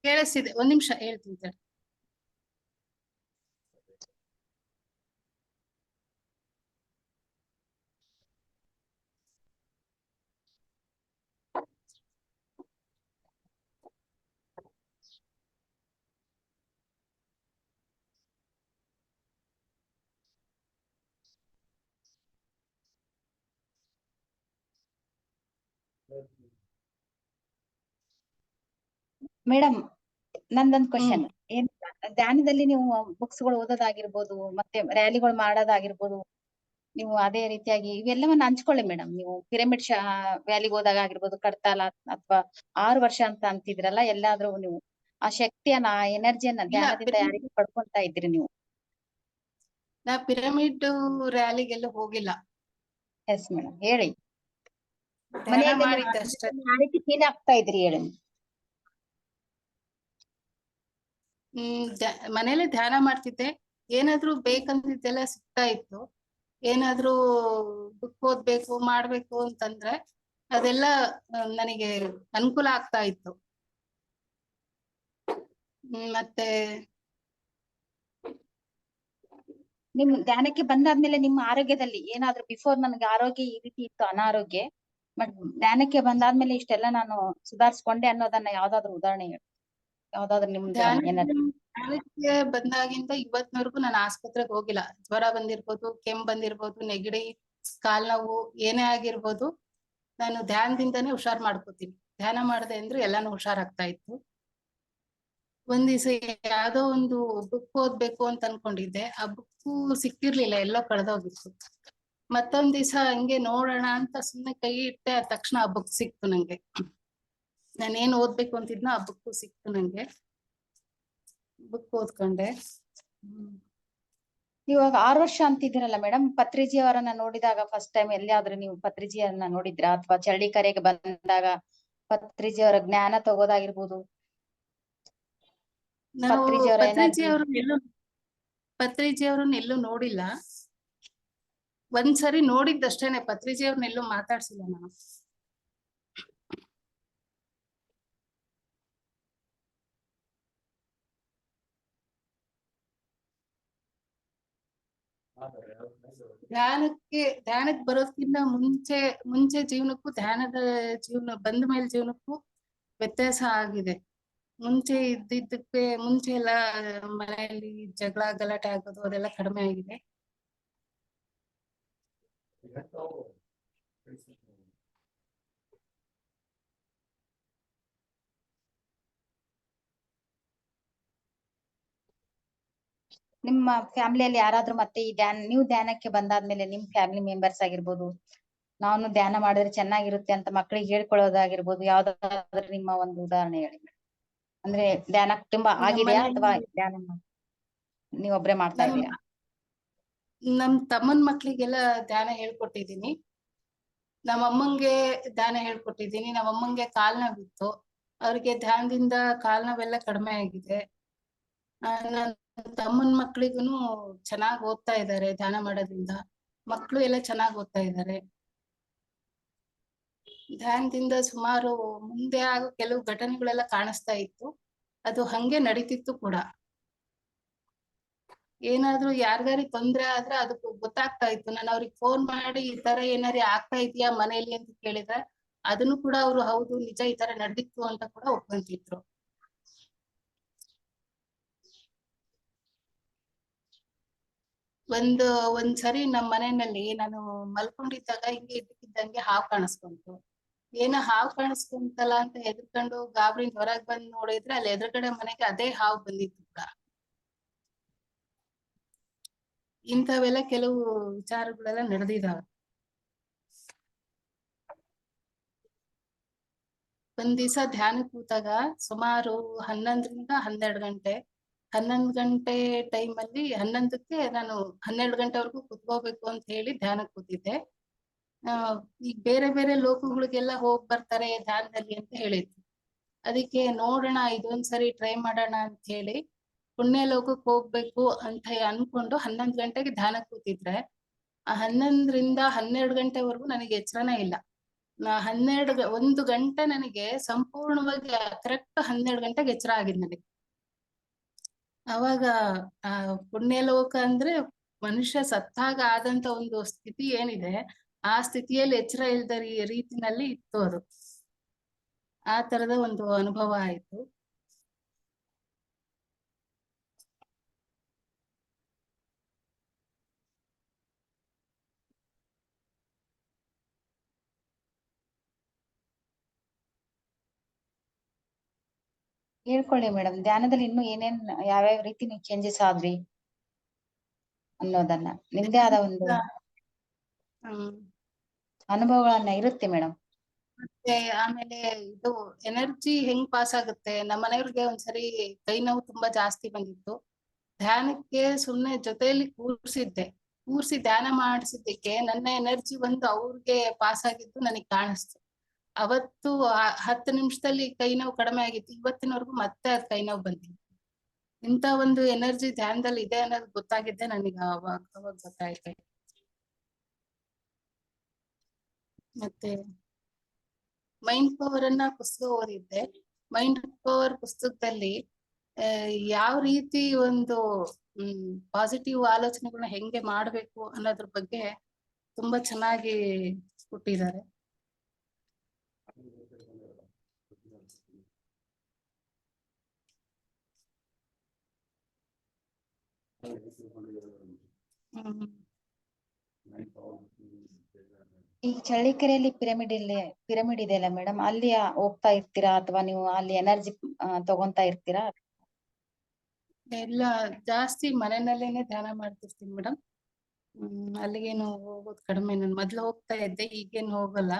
ಕೇಳಿಸ್ತಿದೆ, ಒಂದ್ ನಿಮಿಷ ಹೇಳ್ತೀನಿ ತಡಿ. ಮೇಡಮ್ ನಂದೊಂದು ಕ್ವಶನ್. ಏನ್ ಧ್ಯಾನದಲ್ಲಿ ನೀವು ಬುಕ್ಸ್ ಗಳು ಓದೋದಾಗಿರ್ಬೋದು, ಮತ್ತೆ ರ್ಯಾಲಿಗಳು ಮಾಡೋದಾಗಿರ್ಬೋದು, ನೀವು ಅದೇ ರೀತಿಯಾಗಿ ಇವೆಲ್ಲವನ್ನ ಹಂಚ್ಕೊಳ್ಳಿ ಮೇಡಮ್. ನೀವು ಪಿರಮಿಡ್ ವ್ಯಾಲಿಗೆ ಹೋದಾಗ ಆಗಿರ್ಬೋದು, ಕಡ್ತಾಲ ಅಥವಾ 6 ವರ್ಷ ಅಂತ ಅಂತಿದ್ರಲ್ಲ, ಎಲ್ಲಾದ್ರೂ ನೀವು ಆ ಶಕ್ತಿಯನ್ನ, ಆ ಎನರ್ಜಿಯನ್ನ ಧ್ಯಾನದಿಂದ ಯಾರಿಗೆ ಪಡ್ಕೊಂತಾ ಇದ್ರಿ ನೀವು? ನಾ ಪಿರಮಿಡ್ ರ್ಯಾಲಿಗೆಲ್ಲ ಹೋಗಿಲ್ಲ. ಎಸ್ ಮೇಡಮ್, ಹೇಳಿ. ಧ್ಯಾನ ಮನೆಯಲ್ಲಿ ಮಾಡಿದ್ದಷ್ಟೇ. ಯಾವ ರೀತಿ ಫೀಲ್ ಆಗ್ತಾ ಇದ್ರಿ ಹೇಳಿ. ಮನೇಲಿ ಧ್ಯಾನ ಮಾಡ್ತಿದ್ದೆ. ಏನಾದ್ರು ಬೇಕಂತಿದ್ದೆಲ್ಲ ಸಿಗ್ತಾ ಇತ್ತು. ಏನಾದ್ರೂ ಬುಕ್ ಓದ್ಬೇಕು ಮಾಡ್ಬೇಕು ಅಂತಂದ್ರೆ ಅದೆಲ್ಲ ನನಗೆ ಅನುಕೂಲ ಆಗ್ತಾ ಇತ್ತು. ಮತ್ತೆ ನಿಮ್ ಧ್ಯಾನಕ್ಕೆ ಬಂದಾದ್ಮೇಲೆ ನಿಮ್ಮ ಆರೋಗ್ಯದಲ್ಲಿ ಏನಾದ್ರು, ಬಿಫೋರ್ ನನಗೆ ಆರೋಗ್ಯ ಈ ರೀತಿ ಇತ್ತು, ಅನಾರೋಗ್ಯ, ಬಟ್ ಧ್ಯಾನಕ್ಕೆ ಬಂದಾದ್ಮೇಲೆ ಇಷ್ಟೆಲ್ಲ ನಾನು ಸುಧಾರಿಸ್ಕೊಂಡೆ ಅನ್ನೋದನ್ನ ಯಾವ್ದಾದ್ರು ಉದಾಹರಣೆ ಹೇಳಿ. ಯಾವ್ದಾದ್ರು ನಿಮ್ದು ಏನಾದ್ರು? ಧ್ಯಾನಕ್ಕೆ ಬಂದಾಗಿಂದ ಇವತ್ತಿನವರೆಗೂ ನಾನು ಆಸ್ಪತ್ರೆಗೆ ಹೋಗಿಲ್ಲ. ಜ್ವರ ಬಂದಿರ್ಬೋದು, ಕೆಮ್ಮು ಬಂದಿರ್ಬೋದು, ನೆಗಡಿ, ಕಾಲ್ ನೋವು ಏನೇ ಆಗಿರ್ಬೋದು, ನಾನು ಧ್ಯಾನದಿಂದಾನೇ ಹುಷಾರ್ ಮಾಡ್ಕೋತೀನಿ. ಧ್ಯಾನ ಮಾಡದೆ ಅಂದ್ರೆ ಎಲ್ಲಾನು ಹುಷಾರಾಗ್ತಾ ಇತ್ತು. ಒಂದ್ ದಿವಸ ಯಾವ್ದೋ ಒಂದು ಬುಕ್ ಓದ್ಬೇಕು ಅಂತ ಅನ್ಕೊಂಡಿದ್ದೆ. ಆ ಬುಕ್ಕು ಸಿಕ್ತಿರ್ಲಿಲ್ಲ, ಎಲ್ಲೋ ಕಳೆದೋಗಿತ್ತು. ಮತ್ತೊಂದ್ ದಿವಸ ಹಂಗೆ ನೋಡೋಣ ಅಂತ ಸುಮ್ನೆ ಕೈ ಇಟ್ಟೆ, ಆದ ತಕ್ಷಣ ಆ ಬುಕ್ ಸಿಕ್ತು ನಂಗೆ. ನಾನೇನ್ ಓದ್ಬೇಕು ಅಂತಿದ್ನೋ ಆ ಬುಕ್ ಸಿಕ್ತು ನಂಗೆ. ಬುಕ್ ಓದ್ಕೊಂಡೆ. ಇವಾಗ 6 ವರ್ಷ ಅಂತಿದ್ದೀರಲ್ಲ ಮೇಡಮ್, ಪತ್ರಿಜಿ ಅವರನ್ನ ನೋಡಿದಾಗ ಫಸ್ಟ್ ಟೈಮ್ ಎಲ್ಲಿಯಾದ್ರೂ ನೀವು ಪತ್ರಿಜಿಯನ್ನ ನೋಡಿದ್ರಾ? ಅಥವಾ ಚಳ್ಳಿಕರೆಗೆ ಬಂದಾಗ ಪತ್ರಿಜಿ ಅವರ ಜ್ಞಾನ ತಗೋದಾಗಿರ್ಬೋದು, ನಾವು ಪತ್ರಿಜಿ ಅವರ ಪತ್ರಿಜಿ ಅವ್ರನ್ನ ಎಲ್ಲೂ ನೋಡಿಲ್ಲ. ಒಂದ್ಸರಿ ನೋಡಿದ್ದಷ್ಟೇನೆ, ಪತ್ರಿಜಿ ಅವ್ರನ್ನೆಲ್ಲೂ ಮಾತಾಡ್ಸಿಲ್ಲ ನಾನು. ಧ್ಯಾನಕ್ ಬರೋದ್ಕಿಂತ ಮುಂಚೆ ಜೀವನಕ್ಕೂ ಧ್ಯಾನದ ಜೀವನ ಬಂದ ಮೇಲೆ ಜೀವನಕ್ಕೂ ವ್ಯತ್ಯಾಸ ಆಗಿದೆ. ಮುಂಚೆ ಎಲ್ಲ ಮನೆಯಲ್ಲಿ ಜಗಳ ಗಲಾಟೆ ಆಗೋದು ಅದೆಲ್ಲ ಕಡಿಮೆ ಆಗಿದೆ. ನಿಮ್ಮ ಫ್ಯಾಮಿಲಿಯಲ್ಲಿ ಯಾರಾದ್ರೂ ಮತ್ತೆ ಈ ನೀವು ಧ್ಯಾನಕ್ಕೆ ಬಂದಾದ್ಮೇಲೆ ನಿಮ್ ಫ್ಯಾಮಿಲಿ ಮೆಂಬರ್ಸ್ ಆಗಿರ್ಬೋದು, ನಾನು ಧ್ಯಾನ ಮಾಡಿದ್ರೆ ಚೆನ್ನಾಗಿರುತ್ತೆ ಅಂತ ಮಕ್ಕಳಿಗೆ ಹೇಳ್ಕೊಳ್ಳೋದಾಗಿರ್ಬೋದು, ಯಾವ್ದಾದ್ರು ನಿಮ್ಮ ಒಂದು ಉದಾಹರಣೆ ಹೇಳಿ ಮೇಡಮ್. ಅಂದ್ರೆ ಧ್ಯಾನ ತುಂಬಾ ಆಗಿದೆಯಾ ಅಥವಾ ಧ್ಯಾನ ನೀವೊಬ್ರೇ ಮಾಡ್ತಾ ಇದ್ದೀರಾ? ನಮ್ ತಮ್ಮನ್ ಮಕ್ಳಿಗೆಲ್ಲ ಧ್ಯಾನ ಹೇಳ್ಕೊಟ್ಟಿದೀನಿ. ನಮ್ಮಮ್ಮಂಗೆ ಧ್ಯಾನ ಹೇಳ್ಕೊಟ್ಟಿದೀನಿ. ನಮ್ಮಮ್ಮಂಗೆ ಕಾಲ್ ನೋವಿತ್ತು, ಅವ್ರಿಗೆ ಧ್ಯಾನದಿಂದ ಕಾಲ್ ನೋವೆಲ್ಲ ಕಡಿಮೆ ಆಗಿದೆ. ನನ್ ತಮ್ಮನ್ ಮಕ್ಳಿಗೂನು ಚೆನ್ನಾಗ್ ಓದ್ತಾ ಇದ್ದಾರೆ ಧ್ಯಾನ ಮಾಡೋದ್ರಿಂದ. ಮಕ್ಳು ಎಲ್ಲ ಚೆನ್ನಾಗ್ ಓದ್ತಾ ಇದ್ದಾರೆ. ಧ್ಯಾನದಿಂದ ಸುಮಾರು ಮುಂದೆ ಆಗೋ ಕೆಲವು ಘಟನೆಗಳೆಲ್ಲ ಕಾಣಿಸ್ತಾ ಇತ್ತು. ಅದು ಹಂಗೆ ನಡೀತಿತ್ತು ಕೂಡ. ಏನಾದ್ರೂ ಯಾರಿಗಾರಿ ತೊಂದ್ರೆ ಆದ್ರೆ ಅದಕ್ಕೂ ಗೊತ್ತಾಗ್ತಾ ಇತ್ತು. ನಾನು ಅವ್ರಿಗೆ ಫೋನ್ ಮಾಡಿ ಈ ತರ ಏನಾರಿ ಆಗ್ತಾ ಇದೆಯಾ ಮನೇಲಿ ಅಂತ ಕೇಳಿದ್ರೆ ಅದನ್ನು ಕೂಡ ಅವ್ರು ಹೌದು ನಿಜ ಈ ತರ ನಡೆದಿತ್ತು ಅಂತ ಕೂಡ ಒಪ್ಕೊಂತಿದ್ರು. ಒಂದ್ಸರಿ ನಮ್ ಮನೆಯಲ್ಲಿ ನಾನು ಮಲ್ಕೊಂಡಿದ್ದಾಗ ಹಿಂಗೆ ಇದ್ದಕ್ಕಿದ್ದಂಗೆ ಹಾವು ಕಾಣಿಸ್ಕೊಂತು. ಏನೋ ಹಾವು ಕಾಣಿಸ್ಕೊಂತಲ್ಲ ಅಂತ ಹೆದರ್ಕೊಂಡು ಗಾಬರಿ ಹೊರಗ್ ಬಂದ್ ನೋಡಿದ್ರೆ ಅಲ್ಲಿ ಎದುರುಗಡೆ ಮನೆಗೆ ಅದೇ ಹಾವು ಬಂದಿತ್ತು ಕೂಡ. ಇಂಥವೆಲ್ಲ ಕೆಲವು ವಿಚಾರಗಳೆಲ್ಲ ನಡೆದಿದಾವೆ. ಒಂದ್ ದಿವಸ ಧ್ಯಾನಕ್ಕೆ ಕೂತಾಗ ಸುಮಾರು 11ರಿಂದ 12 ಗಂಟೆ. 11 ಗಂಟೆ ಟೈಮಲ್ಲಿ 11ಕ್ಕೆ ನಾನು 12 ಗಂಟೆವರೆಗೂ ಕುತ್ಕೋಬೇಕು ಅಂತ ಹೇಳಿ ಧ್ಯಾನಕ್ಕೆ ಕೂತಿದ್ದೆ. ಈಗ ಬೇರೆ ಬೇರೆ ಲೋಕಗಳಿಗೆಲ್ಲ ಹೋಗ್ ಬರ್ತಾರೆ ಧ್ಯಾನದಲ್ಲಿ ಅಂತ ಹೇಳಿದ್ರು. ಅದಕ್ಕೆ ನೋಡೋಣ ಇದೊಂದ್ಸರಿ ಟ್ರೈ ಮಾಡೋಣ ಅಂತ ಹೇಳಿ ಪುಣ್ಯ ಲೋಕಕ್ಕೆ ಹೋಗ್ಬೇಕು ಅಂತ ಅನ್ಕೊಂಡು 11 ಗಂಟೆಗೆ ಧ್ಯಾನಕ್ಕೆ ಕೂತಿದ್ರೆ ಆ 11ರಿಂದ 12 ಗಂಟೆವರೆಗೂ ನನಗೆ ಎಚ್ಚರನೇ ಇಲ್ಲ. 1 ಗಂಟೆ ನನಗೆ ಸಂಪೂರ್ಣವಾಗಿ ಕರೆಕ್ಟ್ 12 ಗಂಟೆಗೆ ಎಚ್ಚರ ಆಗಿದ್ ನನಗೆ. ಅವಾಗ ಆ ಪುಣ್ಯ ಲೋಕ ಅಂದ್ರೆ ಮನುಷ್ಯ ಸತ್ತಾಗ ಆದಂತ ಒಂದು ಸ್ಥಿತಿ ಏನಿದೆ, ಆ ಸ್ಥಿತಿಯಲ್ಲಿ ಎಚ್ಚರ ಇಲ್ದ ರೀತಿನಲ್ಲಿ ಇತ್ತು ಅದು. ಆ ತರದ ಒಂದು ಅನುಭವ ಆಯ್ತು. ಹೇಳ್ಕೊಳ್ಳಿ ಮೇಡಮ್, ಧ್ಯಾನದಲ್ಲಿ ಇನ್ನು ಏನೇನ್ ಯಾವ್ಯಾವ ರೀತಿ ನೀವು ಚೇಂಜಸ್ ಆದ್ರಿ ಅನ್ನೋದನ್ನ, ನಿಮ್ದೇ ಆದ ಒಂದು ಹ್ಮ್ ಅನುಭವಗಳನ್ನ ಇರುತ್ತೆ ಮೇಡಮ್. ಮತ್ತೆ ಆಮೇಲೆ ಇದು ಎನರ್ಜಿ ಹೆಂಗ್ ಪಾಸ್ ಆಗುತ್ತೆ. ನಮ್ಮ ಮನೆಯವ್ರಿಗೆ ಒಂದ್ಸರಿ ಕೈ ನೋವು ತುಂಬಾ ಜಾಸ್ತಿ ಬಂದಿತ್ತು. ಧ್ಯಾನಕ್ಕೆ ಸುಮ್ನೆ ಜೊತೆಯಲ್ಲಿ ಕೂರ್ಸಿ ಧ್ಯಾನ ಮಾಡಿಸಿದ್ದಕ್ಕೆ ನನ್ನ ಎನರ್ಜಿ ಒಂದು ಅವ್ರಿಗೆ ಪಾಸ್ ಆಗಿದ್ದು ನನಗೆ ಕಾಣಿಸ್ತು. ಅವತ್ತು 10 ನಿಮಿಷದಲ್ಲಿ ಕೈ ನೋವು ಕಡಿಮೆ ಆಗಿತ್ತು. ಇವತ್ತಿನವರೆಗೂ ಮತ್ತೆ ಅದ್ ಕೈ ನೋವು ಬಂದಿದೆ. ಇಂತ ಒಂದು ಎನರ್ಜಿ ಧ್ಯಾನದಲ್ಲಿ ಇದೆ ಅನ್ನೋದು ಗೊತ್ತಾಗಿದ್ದೆ ನನಗೆ ಅವಾಗ ಗೊತ್ತಾಯ್ತು. ಮತ್ತೆ ಮೈಂಡ್ ಪವರ್ ಅನ್ನ ಪುಸ್ತಕ ಓದಿದ್ದೆ. ಮೈಂಡ್ ಪವರ್ ಪುಸ್ತಕದಲ್ಲಿ ಯಾವ ರೀತಿ ಒಂದು ಪಾಸಿಟಿವ್ ಆಲೋಚನೆಗಳನ್ನ ಹೆಂಗೆ ಮಾಡ್ಬೇಕು ಅನ್ನೋದ್ರ ಬಗ್ಗೆ ತುಂಬಾ ಚೆನ್ನಾಗಿ ಕೊಟ್ಟಿದ್ದಾರೆ. ಈ ಚಳ್ಳಕೆರೆಯಲ್ಲಿ ಪಿರಮಿಡ್ ಇದೆ ಅಲ್ಲ ಮೇಡಮ್, ಅಲ್ಲಿ ಹೋಗ್ತಾ ಇರ್ತೀರಾ ಅಥವಾ ನೀವು ಅಲ್ಲಿ ಎನರ್ಜಿ ತಗೊಂತಾ ಇರ್ತೀರಾ? ಎಲ್ಲ ಜಾಸ್ತಿ ಮನೆಯಲ್ಲೇನೆ ಧ್ಯಾನ ಮಾಡ್ತಿರ್ತೀನಿ ಮೇಡಮ್. ಅಲ್ಲಿಗೇನು ಹೋಗೋದು ಕಡಿಮೆ. ನಾನು ಮೊದ್ಲು ಹೋಗ್ತಾ ಇದ್ದೆ, ಈಗೇನು ಹೋಗಲ್ಲ.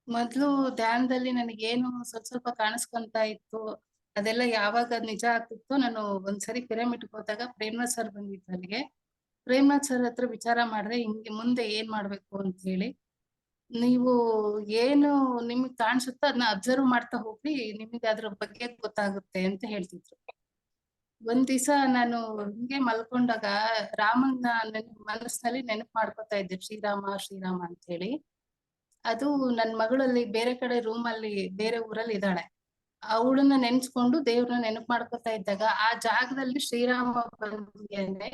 ಮೊದ್ಲು ಧ್ಯಾನದಲ್ಲಿ ನನಗೇನು ಸ್ವಲ್ಪ ಕಾಣಿಸ್ಕೊಂತ ಇತ್ತು, ಅದೆಲ್ಲ ಯಾವಾಗ ನಿಜ ಆಗ್ತಿತ್ತು. ನಾನು ಒಂದ್ಸರಿ ಪಿರಮಿಡ್ ಹೋದಾಗ ಪ್ರೇಮನಾಥ್ ಸರ್ ಬಂದಿತ್ತು ಅಲ್ಲಿಗೆ. ಪ್ರೇಮನಾಥ್ ಸರ್ ಹತ್ರ ವಿಚಾರ ಮಾಡಿದೆ, ಹಿಂಗೆ ಮುಂದೆ ಏನ್ ಮಾಡ್ಬೇಕು ಅಂತ ಹೇಳಿ. ನೀವು ಏನು ನಿಮಗ್ ಕಾಣಿಸುತ್ತೋ ಅದನ್ನ ಅಬ್ಸರ್ವ್ ಮಾಡ್ತಾ ಹೋಗ್ರಿ, ನಿಮಗೆ ಅದ್ರ ಬಗ್ಗೆ ಗೊತ್ತಾಗುತ್ತೆ ಅಂತ ಹೇಳ್ತಿದ್ರು. ಒಂದ್ ದಿವಸ ನಾನು ಹಿಂಗೆ ಮಲ್ಕೊಂಡಾಗ ರಾಮನ್ನ ಮನಸ್ಸಿನಲ್ಲಿ ನೆನಪು ಮಾಡ್ಕೊತಾ ಇದ್ದೆ, ಶ್ರೀರಾಮ ಶ್ರೀರಾಮ ಅಂತ ಹೇಳಿ. ಅದು ನನ್ ಮಗಳಲ್ಲಿ ಬೇರೆ ಕಡೆ ರೂಮ್ ಅಲ್ಲಿ ಬೇರೆ ಊರಲ್ಲಿ ಇದ್ದಾಳೆ. ಅವಳನ್ನ ನೆನ್ಸ್ಕೊಂಡು ದೇವ್ರನ್ನ ನೆನಪು ಮಾಡ್ಕೊತಾ ಇದ್ದಾಗ ಆ ಜಾಗದಲ್ಲಿ ಶ್ರೀರಾಮ ಬಂದಿದ್ದಾನೆ.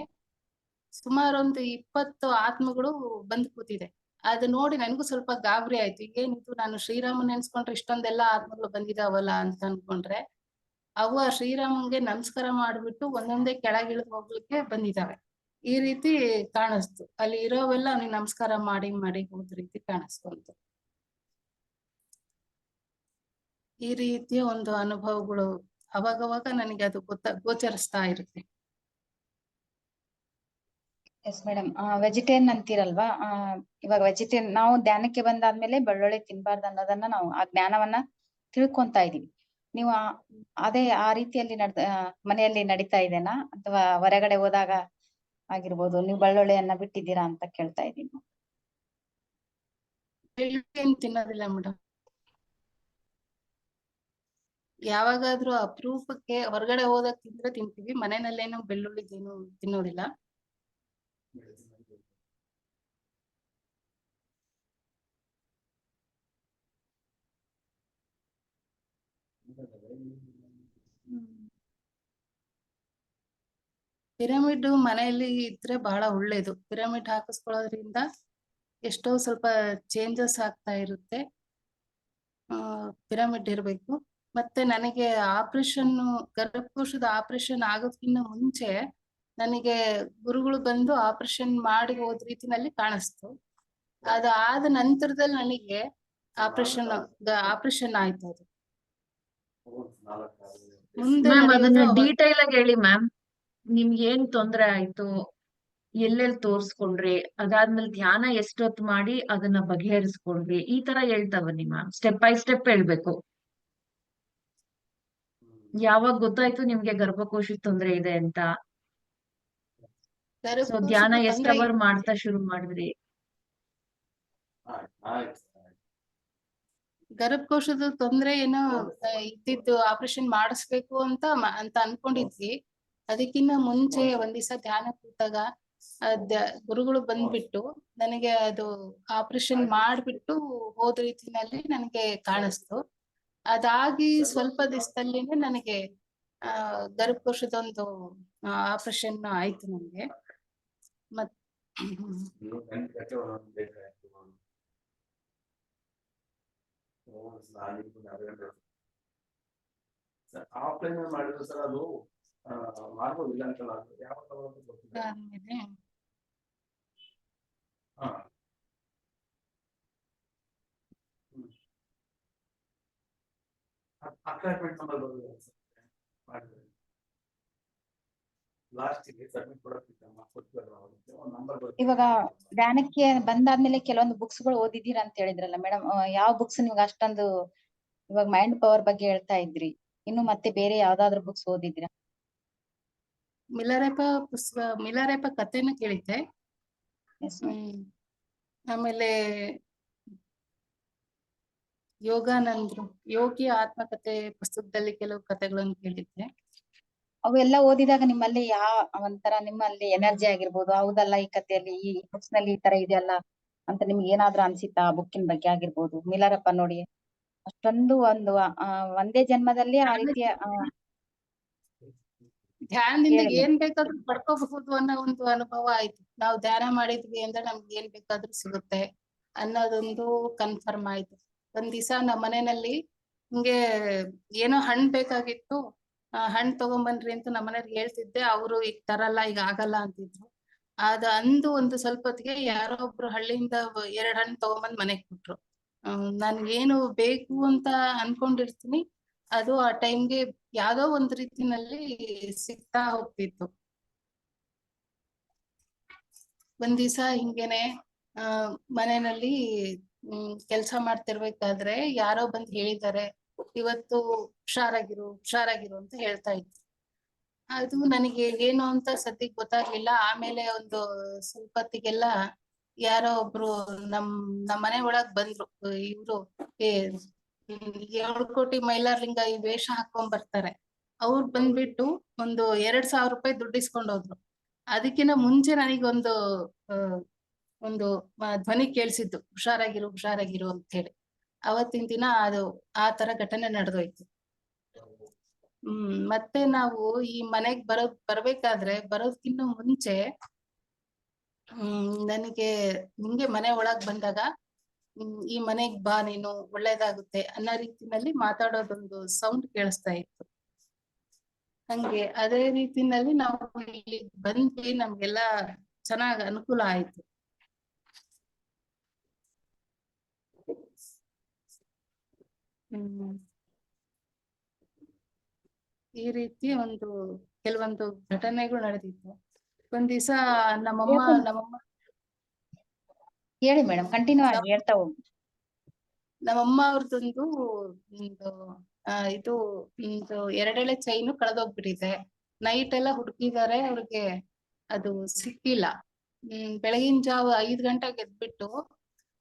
ಸುಮಾರು ಒಂದು 20 ಆತ್ಮಗಳು ಬಂದು ಕೂತಿದೆ. ಅದು ನೋಡಿ ನನಗೂ ಸ್ವಲ್ಪ ಗಾಬರಿ ಆಯ್ತು. ಏನಿದು, ನಾನು ಶ್ರೀರಾಮ ನೆನ್ಸ್ಕೊಂಡ್ರೆ ಇಷ್ಟೊಂದೆಲ್ಲ ಆತ್ಮಗಳು ಬಂದಿದಾವಲ್ಲ ಅಂತ ಅನ್ಕೊಂಡ್ರೆ, ಅವು ಆ ಶ್ರೀರಾಮಂಗೆ ನಮಸ್ಕಾರ ಮಾಡ್ಬಿಟ್ಟು ಒಂದೊಂದೇ ಕೆಳಗಿಳಿದು ಹೋಗ್ಲಿಕ್ಕೆ ಬಂದಿದ್ದಾವೆ. ಈ ರೀತಿ ಕಾಣಿಸ್ತು. ಅಲ್ಲಿ ಇರೋವೆಲ್ಲ ಅವ್ನಿಗೆ ನಮಸ್ಕಾರ ಮಾಡಿ ಮಾಡಿ ಹೋದ ರೀತಿ ಕಾಣಿಸ್ಕೊಂತು. ಈ ರೀತಿಯ ಒಂದು ಅನುಭವಗಳು ಅವಾಗವಾಗ ನನಗೆ ಅದು ಗೋಚರಿಸ್ತಾ ಇರುತ್ತೆ. Yes madam. ವೆಜಿಟೇರಿಯನ್ ಅಂತೀರಲ್ವಾ, ಇವಾಗ ವೆಜಿಟೇರಿಯನ್ ನಾವು ಧ್ಯಾನಕ್ಕೆ ಬಂದಾದ್ಮೇಲೆ ಬೆಳ್ಳುಳ್ಳಿ ತಿನ್ಬಾರ್ದು ಅನ್ನೋದನ್ನ ನಾವು ಆ ಜ್ಞಾನವನ್ನ ತಿಳ್ಕೊಂತಾ ಇದೀವಿ. ನೀವು ಅದೇ ಆ ರೀತಿಯಲ್ಲಿ ಮನೆಯಲ್ಲಿ ನಡೀತಾ ಇದೆನಾ, ಅಥವಾ ಹೊರಗಡೆ ಹೋದಾಗ ಆಗಿರ್ಬೋದು ನೀವು ಬೆಳ್ಳುಳ್ಳಿಯನ್ನ ಬಿಟ್ಟಿದ್ದೀರಾ ಅಂತ ಕೇಳ್ತಾ ಇದ್ದೀನಿ. ಬೆಳ್ಳುಳ್ಳಿ ತಿನ್ನೋದಿಲ್ಲ ಮೇಡಮ್. ಯಾವಾಗಾದ್ರೂ ಅಪರೂಪಕ್ಕೆ ಹೊರಗಡೆ ಹೋದಾಗ ತಿಂದ್ರೆ ತಿಂತೀವಿ, ಮನೆಯಲ್ಲೇನು ಬೆಳ್ಳುಳ್ಳಿದೇನು ತಿನ್ನೋದಿಲ್ಲ. ಪಿರಮಿಡ್ ಮನೆಯಲ್ಲಿ ಇದ್ರೆ ಬಹಳ ಒಳ್ಳೇದು. ಪಿರಮಿಡ್ ಹಾಕಿಸ್ಕೊಳ್ಳೋದ್ರಿಂದ ಎಷ್ಟೋ ಸ್ವಲ್ಪ ಚೇಂಜಸ್ ಆಗ್ತಾ ಇರುತ್ತೆ. ಪಿರಮಿಡ್ ಇರ್ಬೇಕು. ಮತ್ತೆ ನನಗೆ ಗರ್ಭಕೋಶದ ಆಪರೇಷನ್ ಆಗೋದ್ಕಿಂತ ಮುಂಚೆ ನನಗೆ ಗುರುಗಳು ಬಂದು ಆಪರೇಷನ್ ಮಾಡಿ ಹೋದ ರೀತಿನಲ್ಲಿ ಕಾಣಿಸ್ತು. ಅದಾದ ನಂತರದಲ್ಲಿ ನನಗೆ ಆಪರೇಷನ್ ಆಯ್ತು. ಅದು ಮುಂದೆ ಮ್ಯಾಮ್ ಅದನ್ನ ನಡೆಯೋದು ಡೀಟೇಲ್ ಆಗಿ ಹೇಳಿ ಮ್ಯಾಮ್. ನಿಮ್ಗೆ ಏನ್ ತೊಂದ್ರೆ ಆಯ್ತು, ಎಲ್ಲೆಲ್ಲಿ ತೋರ್ಸ್ಕೊಂಡ್ರಿ, ಅದಾದ್ಮೇಲೆ ಧ್ಯಾನ ಎಷ್ಟೊತ್ತು ಮಾಡಿ ಅದನ್ನ ಬಗೆಹರಿಸ್ಕೊಂಡ್ರಿ, ಈ ತರ ಹೇಳ್ತಾ ಬನ್ನಿ ಮ್ಯಾಮ್. ಸ್ಟೆಪ್ ಬೈ ಸ್ಟೆಪ್ ಹೇಳ್ಬೇಕು. ಯಾವಾಗ ಗೊತ್ತಾಯ್ತು ನಿಮ್ಗೆ ಗರ್ಭಕೋಶದ ತೊಂದ್ರೆ ಇದೆ ಅಂತ? ಸೊ ಧ್ಯಾನ ಗರ್ಭಕೋಶದ ಎಷ್ಟ್ ತೊಂದ್ರೆ ಅವರ್ ಮಾಡ್ತಾ ಶುರು ಮಾಡಿದ್ರಿ? ಗರ್ಭಕೋಶದ ತೊಂದ್ರೆ ಏನೋ ಇದ್ದಿದ್ದು ಆಪರೇಷನ್ ಮಾಡಿಸ್ಬೇಕು ಅಂತ ಅನ್ಕೊಂಡಿದ್ವಿ. ಅದಕ್ಕಿಂತ ಮುಂಚೆ ಒಂದ್ ದಿವಸ ಧ್ಯಾನ ಕೂತಾಗ ಗುರುಗಳು ಬಂದ್ಬಿಟ್ಟು ನನಗೆ ಅದು ಆಪರೇಷನ್ ಮಾಡ್ಬಿಟ್ಟು ಹೋದ ರೀತಿನಲ್ಲಿ ನನಗೆ ಕಾಣಿಸ್ತು. ಅದಾಗಿ ಸ್ವಲ್ಪ ದಿವಸದಲ್ಲಿನೇ ನನಗೆ ಗರ್ಭಕೋಶದೊಂದು ಆಪರೇಷನ್ ಆಯ್ತು ನನಗೆ. ಮತ್ ಆಫ್ಲೈನ್ ಮಾಡಿದ್ರು ಸರ್ ಅದು ಮಾಡ್ಬೋದಿಲ್ಲ ಅಂತಲ್ಲ, ಯಾವಾಗ ಗೊತ್ತಿಲ್ಲ. ಆದ್ಮೇಲೆ ಅಪಾಯಿಂಟ್ಮೆಂಟ್ ನಂಬರ್ ಬರೋದಿಲ್ಲ ಸರ್, ಮಾಡಿದ್ರೆ ಲಾಸ್ಟಿಗೆ ಸಬ್ಮಿಟ್ ನಂಬರ್. ಇವಾಗ ಧ್ಯಾನಕ್ಕೆ ಬಂದಾದ್ಮೇಲೆ ಕೆಲವೊಂದು ಬುಕ್ಸ್ ಗಳು ಓದಿದೀರಾ ಅಂತ ಹೇಳಿದ್ರಲ್ಲ ಮೇಡಮ್, ಯಾವ ಬುಕ್ಸ್ ನಿಮ್ಗೆ ಅಷ್ಟೊಂದು ಇವಾಗ ಮೈಂಡ್ ಪವರ್ ಬಗ್ಗೆ ಹೇಳ್ತಾ ಇದ್ರಿ, ಇನ್ನು ಮತ್ತೆ ಬೇರೆ ಯಾವ್ದಾದ್ರು ಬುಕ್ಸ್ ಓದಿದ್ದೀರಾ? ಮಿಲಾರೆಪ ಕಥೆನ ಕೇಳಿದ್ದೆ. Yes, ma'am. ಆಮೇಲೆ ಯೋಗಾನಂದ್ರು ಯೋಗಿ ಆತ್ಮಕಥೆ ಪುಸ್ತಕದಲ್ಲಿ ಕೆಲವು ಕಥೆಗಳನ್ನು ಕೇಳಿದ್ದೆ. ಅವೆಲ್ಲ ಓದಿದಾಗ ನಿಮ್ಮಲ್ಲಿ ಒಂಥರ ನಿಮ್ಮಲ್ಲಿ ಎನರ್ಜಿ ಆಗಿರ್ಬೋದು, ಹೌದಲ್ಲ ಈ ಕಥೆಯಲ್ಲಿ ಈ ಬುಕ್ಸ್ ನಲ್ಲಿ ಈ ತರ ಇದೆಯಲ್ಲ ಅಂತ ನಿಮ್ಗೆ ಏನಾದ್ರೂ ಅನ್ಸಿತ್ತಾ? ಬುಕ್ಕಿನ ಬಗ್ಗೆ ಆಗಿರ್ಬೋದು, ಮಿಲಾರಪ್ಪ ನೋಡಿ ಅಷ್ಟೊಂದು ಒಂದೇ ಜನ್ಮದಲ್ಲಿ ಆ ರೀತಿಯ ಧ್ಯಾನದಿಂದ ಹೇಳಿ ಏನ್ ಬೇಕಾದ್ರೂ ಪಡ್ಕೋಬಹುದು ಅನ್ನೋ ಒಂದು ಅನುಭವ ಆಯ್ತು. ನಾವು ಧ್ಯಾನ ಮಾಡಿದ್ವಿ ಅಂದ್ರೆ ನಮ್ಗೆ ಏನ್ ಬೇಕಾದ್ರೂ ಸಿಗುತ್ತೆ ಅನ್ನೋದೊಂದು ಕನ್ಫರ್ಮ್ ಆಯ್ತು. ಒಂದ್ ದಿವಸ ನಮ್ಮ ಮನೆಯಲ್ಲಿ ಹಿಂಗೆ ಏನೋ ಹಣ್ಣು ಬೇಕಾಗಿತ್ತು, ಹಣ್ಣು ತಗೊಂಬನ್ರಿ ಅಂತ ನಮ್ಮ ಮನೆಯವ್ರಿಗೆ ಹೇಳ್ತಿದ್ದೆ. ಅವರು ಈಗ ತರಲ್ಲ, ಈಗ ಆಗಲ್ಲ ಅಂತಿದ್ರು. ಅಂದು ಒಂದು ಸ್ವಲ್ಪ ಹೊತ್ತಿಗೆ ಯಾರೋ ಒಬ್ರು ಹಳ್ಳಿಯಿಂದ 2 ಹಣ್ಣು ತಗೊಂಬಂದ್ ಮನೆಗ್ ಕೊಟ್ರು. ನನ್ಗೇನು ಬೇಕು ಅಂತ ಅನ್ಕೊಂಡಿರ್ತೀನಿ, ಅದು ಆ ಟೈಮ್ಗೆ ಯಾವ್ದೋ ಒಂದ್ ರೀತಿನಲ್ಲಿ ಸಿಗ್ತಾ ಹೋಗ್ತಿತ್ತು. ಒಂದ್ ದಿವಸ ಹಿಂಗೇನೆ ಮನೆಯಲ್ಲಿ ಕೆಲ್ಸ ಮಾಡ್ತಿರ್ಬೇಕಾದ್ರೆ ಯಾರೋ ಬಂದ್ ಹೇಳಿದ್ದಾರೆ, ಇವತ್ತು ಹುಷಾರಾಗಿರು ಅಂತ ಹೇಳ್ತಾ ಇದ್ರು. ಅದು ನನಗೆ ಏನು ಅಂತ ಸದ್ಯಕ್ಕೆ ಗೊತ್ತಾಗ್ಲಿಲ್ಲ. ಆಮೇಲೆ ಒಂದು ಸ್ವಲ್ಪ ಹೊತ್ತಿಗೆಲ್ಲ ಯಾರೋ ಒಬ್ರು ನಮ್ ಮನೆ ಒಳಗ್ ಬಂದ್ರು. ಇವ್ರು 7 ಕೋಟಿ ಮೈಲಾರಲಿಂಗ ಈ ವೇಷ ಹಾಕೊಂಡ್ ಬರ್ತಾರೆ. ಅವ್ರು ಬಂದ್ಬಿಟ್ಟು ಒಂದು 2,000 ರೂಪಾಯಿ ದುಡ್ಡು ಇಸ್ಕೊಂಡ್ ಹೋದ್ರು. ಅದಕ್ಕಿಂತ ಮುಂಚೆ ನನಗೊಂದು ಒಂದು ಧ್ವನಿ ಕೇಳಿಸಿದ್ದು, ಹುಷಾರಾಗಿರು ಅಂತ ಹೇಳಿ. ಅವತ್ತಿನ ದಿನ ಅದು ಆ ತರ ಘಟನೆ ನಡೆದೋಯ್ತು. ಮತ್ತೆ ನಾವು ಈ ಮನೆಗ್ ಬರ್ಬೇಕಾದ್ರೆ ಬರೋದ್ಕಿಂತ ಮುಂಚೆ ನನಗೆ ನಿಂಗೆ ಮನೆ ಒಳಗ್ ಬಂದಾಗ ಈ ಮನೆಗ್ ಬಾ, ನೀನು ಒಳ್ಳೇದಾಗುತ್ತೆ ಅನ್ನೋ ರೀತಿನಲ್ಲಿ ಮಾತಾಡೋದೊಂದು ಸೌಂಡ್ ಕೇಳಿಸ್ತಾ ಇತ್ತು. ಹಂಗೆ ಅದೇ ರೀತಿನಲ್ಲಿ ನಾವು ಇಲ್ಲಿ ಬಂದ್ವಿ, ನಮ್ಗೆಲ್ಲಾ ಚೆನ್ನಾಗ್ ಅನುಕೂಲ ಆಯ್ತು. ಈ ರೀತಿ ಕೆಲವೊಂದು ಘಟನೆಗಳು ನಡೆದಿತ್ತು. ಒಂದ್ ದಿವಸ ನಮ್ಮಮ್ಮ ಹೇಳಿ ಮೇಡಮ್, ಕಂಟಿನ್ಯೂ ಆಗಿ ಹೇಳ್ತಾ ಹೋಗಿ. ನಮ್ಮಮ್ಮ ಅವ್ರದ್ದೊಂದು ಇದು 2 ಎಳೆ ಚೈನು ಕಳೆದೋಗ್ಬಿಟ್ಟಿದೆ. ನೈಟ್ ಎಲ್ಲ ಹುಡುಕಿದ್ದಾರೆ, ಅವ್ರಿಗೆ ಅದು ಸಿಕ್ಕಿಲ್ಲ. ಬೆಳಗಿನ ಜಾವ 5 ಗಂಟೆಗೆ ಎದ್ಬಿಟ್ಟು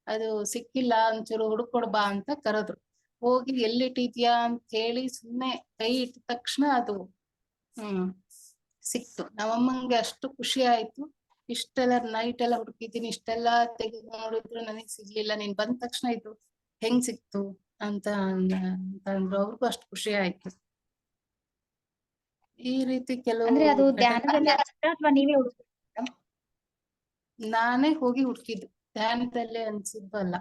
ಅದು ಸಿಕ್ಕಿಲ್ಲ, ಒಂಚೂರು ಹುಡುಕೊಡ್ ಬಾ ಅಂತ ಕರೆದ್ರು. ಹೋಗಿ ಎಲ್ಲಿಟ್ಟಿದ್ಯಾ ಅಂತ ಹೇಳಿ ಸುಮ್ನೆ ಕೈ ಇಟ್ಟ ತಕ್ಷಣ ಅದು ಸಿಕ್ತು. ನಮ್ಮಮ್ಮಂಗೆ ಅಷ್ಟು ಖುಷಿ ಆಯ್ತು. ಇಷ್ಟೆಲ್ಲ ನೈಟ್ ಎಲ್ಲ ಹುಡುಕಿದ್ದೀನಿ, ಇಷ್ಟೆಲ್ಲ ತೆಗೆದು ನೋಡಿದ್ರು ನನಗ್ ಸಿಗ್ಲಿಲ್ಲ, ನೀನ್ ಬಂದ ತಕ್ಷಣ ಇದು ಹೆಂಗ್ ಸಿಕ್ತು ಅಂತ ಅಂದ್ರು. ಅವ್ರಿಗೂ ಅಷ್ಟು ಖುಷಿ ಆಯ್ತು. ಈ ರೀತಿ ಅಂದ್ರೆ ಅದು ಕೆಲವು ಧ್ಯಾನದಲ್ಲಿ ಅಥವಾ ನೀವೇ ಹುಡುಕಿದ್ರಾ? ನಾನೇ ಹೋಗಿ ಹುಡುಕಿದ್ದು, ಧ್ಯಾನದಲ್ಲೇ ಅನ್ಸಿದ್ವಲ್ಲ.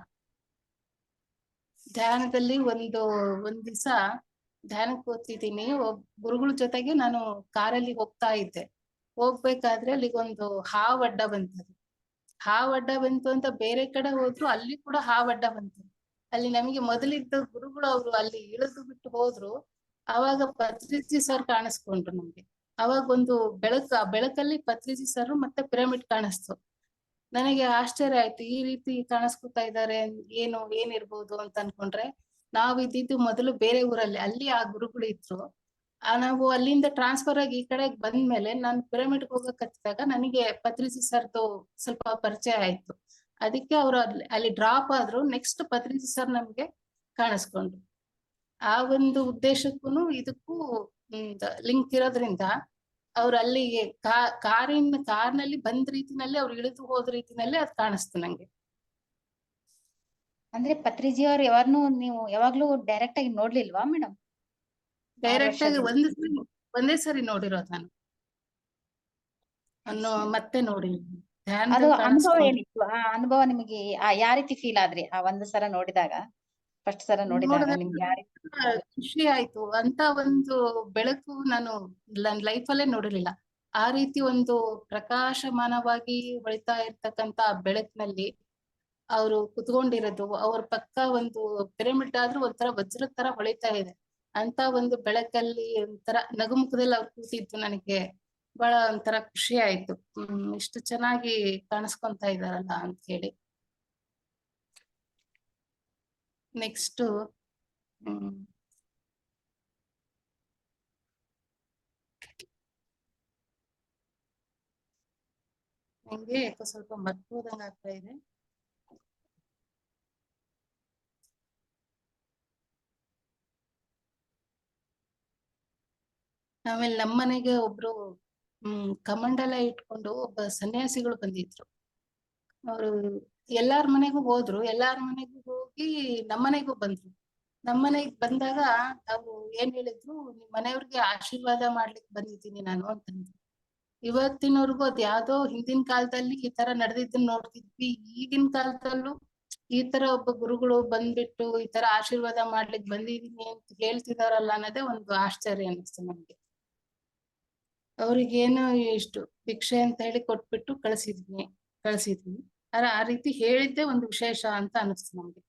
ಧ್ಯಾನದಲ್ಲಿ ಒಂದ್ ದಿವಸ ಧ್ಯಾನಕ್ಕೆ ಹೋಗ್ತಿದ್ದೀನಿ, ಗುರುಗಳ ಜೊತೆಗೆ ನಾನು ಕಾರಲ್ಲಿ ಹೋಗ್ತಾ ಇದ್ದೆ. ಹೋಗ್ಬೇಕಾದ್ರೆ ಅಲ್ಲಿಗೊಂದು ಹಾವು ಅಡ್ಡ ಬಂತು ಅಂತ ಬೇರೆ ಕಡೆ ಹೋದ್ರು, ಅಲ್ಲಿ ಕೂಡ ಹಾವು ಅಡ್ಡ ಬಂತು. ಅಲ್ಲಿ ನಮಗೆ ಮೊದಲಿದ್ದ ಗುರುಗಳು ಅವರು ಅಲ್ಲಿ ಇಳಿದು ಬಿಟ್ಟು ಹೋದ್ರು. ಅವಾಗ ಪತ್ರಿಜಿ ಸರ್ ಕಾಣಿಸ್ಕೊಂಡ್ರು ನಮ್ಗೆ. ಅವಾಗ ಒಂದು ಆ ಬೆಳಕಲ್ಲಿ ಪತ್ರಿಜಿ ಸರ್ ಮತ್ತೆ ಪಿರಮಿಡ್ ಕಾಣಿಸ್ತು. ನನಗೆ ಆಶ್ಚರ್ಯ ಆಯ್ತು, ಈ ರೀತಿ ಕಾಣಿಸ್ಕೊತಾ ಇದ್ದಾರೆ, ಏನಿರ್ಬೋದು ಅಂತ ಅನ್ಕೊಂಡ್ರೆ, ನಾವ್ ಇದ್ದಿದ್ದು ಮೊದಲು ಬೇರೆ ಊರಲ್ಲಿ, ಅಲ್ಲಿ ಆ ಗುರುಗಳು ಇದ್ರು. ನಾವು ಅಲ್ಲಿಂದ ಟ್ರಾನ್ಸ್ಫರ್ ಆಗಿ ಈ ಕಡೆ ಬಂದ್ಮೇಲೆ ನಾನು ಪಿರಮಿಡ್ ಹೋಗಕ್ ಹತ್ತಿದಾಗ ನನಗೆ ಪತ್ರಿಜಿ ಸರ್ದು ಸ್ವಲ್ಪ ಪರಿಚಯ ಆಯ್ತು. ಅದಕ್ಕೆ ಅವ್ರು ಅಲ್ಲಿ ಡ್ರಾಪ್ ಆದ್ರು. ನೆಕ್ಸ್ಟ್ ಪತ್ರಿಜಿ ಸರ್ ನಮ್ಗೆ ಕಾಣಿಸ್ಕೊಂಡ್ರು. ಆ ಒಂದು ಉದ್ದೇಶಕ್ಕೂ ಇದಕ್ಕೂ ಲಿಂಕ್ ಇರೋದ್ರಿಂದ ಅವ್ರು ಅಲ್ಲಿಗೆ ಕಾರ್ನಲ್ಲಿ ಬಂದ್ ರೀತಿನಲ್ಲಿ ಅವ್ರು ಇಳಿದು ಹೋದ ರೀತಿನಲ್ಲಿ ಅದ್ ಕಾಣಿಸ್ತು ನಂಗೆ. ಅಂದ್ರೆ ಪತ್ರಿಜಿ ಅವ್ರು ನೀವು ಯಾವಾಗ್ಲೂ ಡೈರೆಕ್ಟ್ ಆಗಿ ನೋಡ್ಲಿಲ್ವಾ ಮೇಡಮ್? ಡೈರೆಕ್ಟ್ ಆಗಿ ಒಂದೇ ಸರಿ ನೋಡಿರೋದು ನಾನು. ಮತ್ತೆ ನೋಡಿ ಅದು ಅನುಭವ ಏನಿತ್ತು? ಆ ಅನುಭವ ನಿಮಗೆ ಯಾವ ರೀತಿ ಫೀಲ್ ಆದ್ರಿ ಆ ಒಂದ್ ಸಲ ನೋಡಿದಾಗ? ಫಸ್ಟ್ ಸಲ ನೋಡಿದಾಗ ನಿಮ್ಗೆ ಯಾವ ರೀತಿ ಖುಷಿ ಆಯ್ತು. ಅಂತ ಒಂದು ಬೆಳಕು ನಾನು ನನ್ನ ಲೈಫಲ್ಲೇ ನೋಡಿರ್ಲಿಲ್ಲ. ಆ ರೀತಿ ಒಂದು ಪ್ರಕಾಶಮಾನವಾಗಿ ಹೊಳಿತಾ ಇರ್ತಕ್ಕಂತ ಬೆಳಕಿನಲ್ಲಿ ಅವರು ಕುತ್ಕೊಂಡಿರೋದು, ಅವ್ರ ಪಕ್ಕ ಒಂದು ಪಿರಮಿಡ್ ಆದ್ರೂ ಒಂಥರ ವಜ್ರದ ತರ ಹೊಳಿತಾ ಇದೆ. ಅಂತ ಒಂದು ಬೆಳಕಲ್ಲಿ ಒಂಥರ ನಗುಮುಖದಲ್ಲಿ ಅವ್ರು ಕೂತಿದ್ದು ನನಗೆ ಬಹಳ ಒಂಥರ ಖುಷಿ ಆಯ್ತು. ಇಷ್ಟು ಚೆನ್ನಾಗಿ ಕಾಣಿಸ್ಕೊಂತ ಇದಾರಲ್ಲ ಅಂತ ಹೇಳಿ. ನೆಕ್ಸ್ಟ್ ನಂಗೆ ಯಾಕೋ ಸ್ವಲ್ಪ ಮರ್ತೋದಂಗ ಆಗ್ತಾ ಇದೆ. ಆಮೇಲೆ ನಮ್ಮನೆಗೆ ಒಬ್ರು ಕಮಂಡಲ ಇಟ್ಕೊಂಡು ಒಬ್ಬ ಸನ್ಯಾಸಿಗಳು ಬಂದಿದ್ರು. ಅವರು ಎಲ್ಲಾರ ಮನೆಗೂ ಹೋದ್ರು, ಎಲ್ಲಾರ ಮನೆಗೂ ಹೋಗಿ ನಮ್ಮನೆಗೂ ಬಂದ್ರು. ನಮ್ಮನೆಗ್ ಬಂದಾಗ ನಾವು ಏನ್ ಹೇಳಿದ್ರು, ನಿಮ್ ಮನೆಯವ್ರಿಗೆ ಆಶೀರ್ವಾದ ಮಾಡ್ಲಿಕ್ಕೆ ಬಂದಿದ್ದೀನಿ ನಾನು ಅಂತಂದ್ರು. ಇವತ್ತಿನವರೆಗೂ ಅದ್ ಯಾವ್ದೋ ಹಿಂದಿನ ಕಾಲದಲ್ಲಿ ಈ ತರ ನಡೆದಿದ್ದನ್ನ ನೋಡ್ತಿದ್ವಿ. ಈಗಿನ ಕಾಲದಲ್ಲೂ ಈ ತರ ಒಬ್ಬ ಗುರುಗಳು ಬಂದ್ಬಿಟ್ಟು ಈ ತರ ಆಶೀರ್ವಾದ ಮಾಡ್ಲಿಕ್ಕೆ ಬಂದಿದೀನಿ ಅಂತ ಹೇಳ್ತಿದಾರಲ್ಲ ಅನ್ನೋದೇ ಒಂದು ಆಶ್ಚರ್ಯ ಅನ್ನಿಸ್ತು ನಮ್ಗೆ. ಅವ್ರಿಗೇನೋ ಇಷ್ಟು ಭಿಕ್ಷೆ ಅಂತ ಹೇಳಿ ಕೊಟ್ಬಿಟ್ಟು ಕಳ್ಸಿದ್ವಿ. ಆ ರೀತಿ ಹೇಳಿದ್ದೆ ಒಂದು ವಿಶೇಷ ಅಂತ ಅನಿಸ್ತು ನಮ್ಗೆ.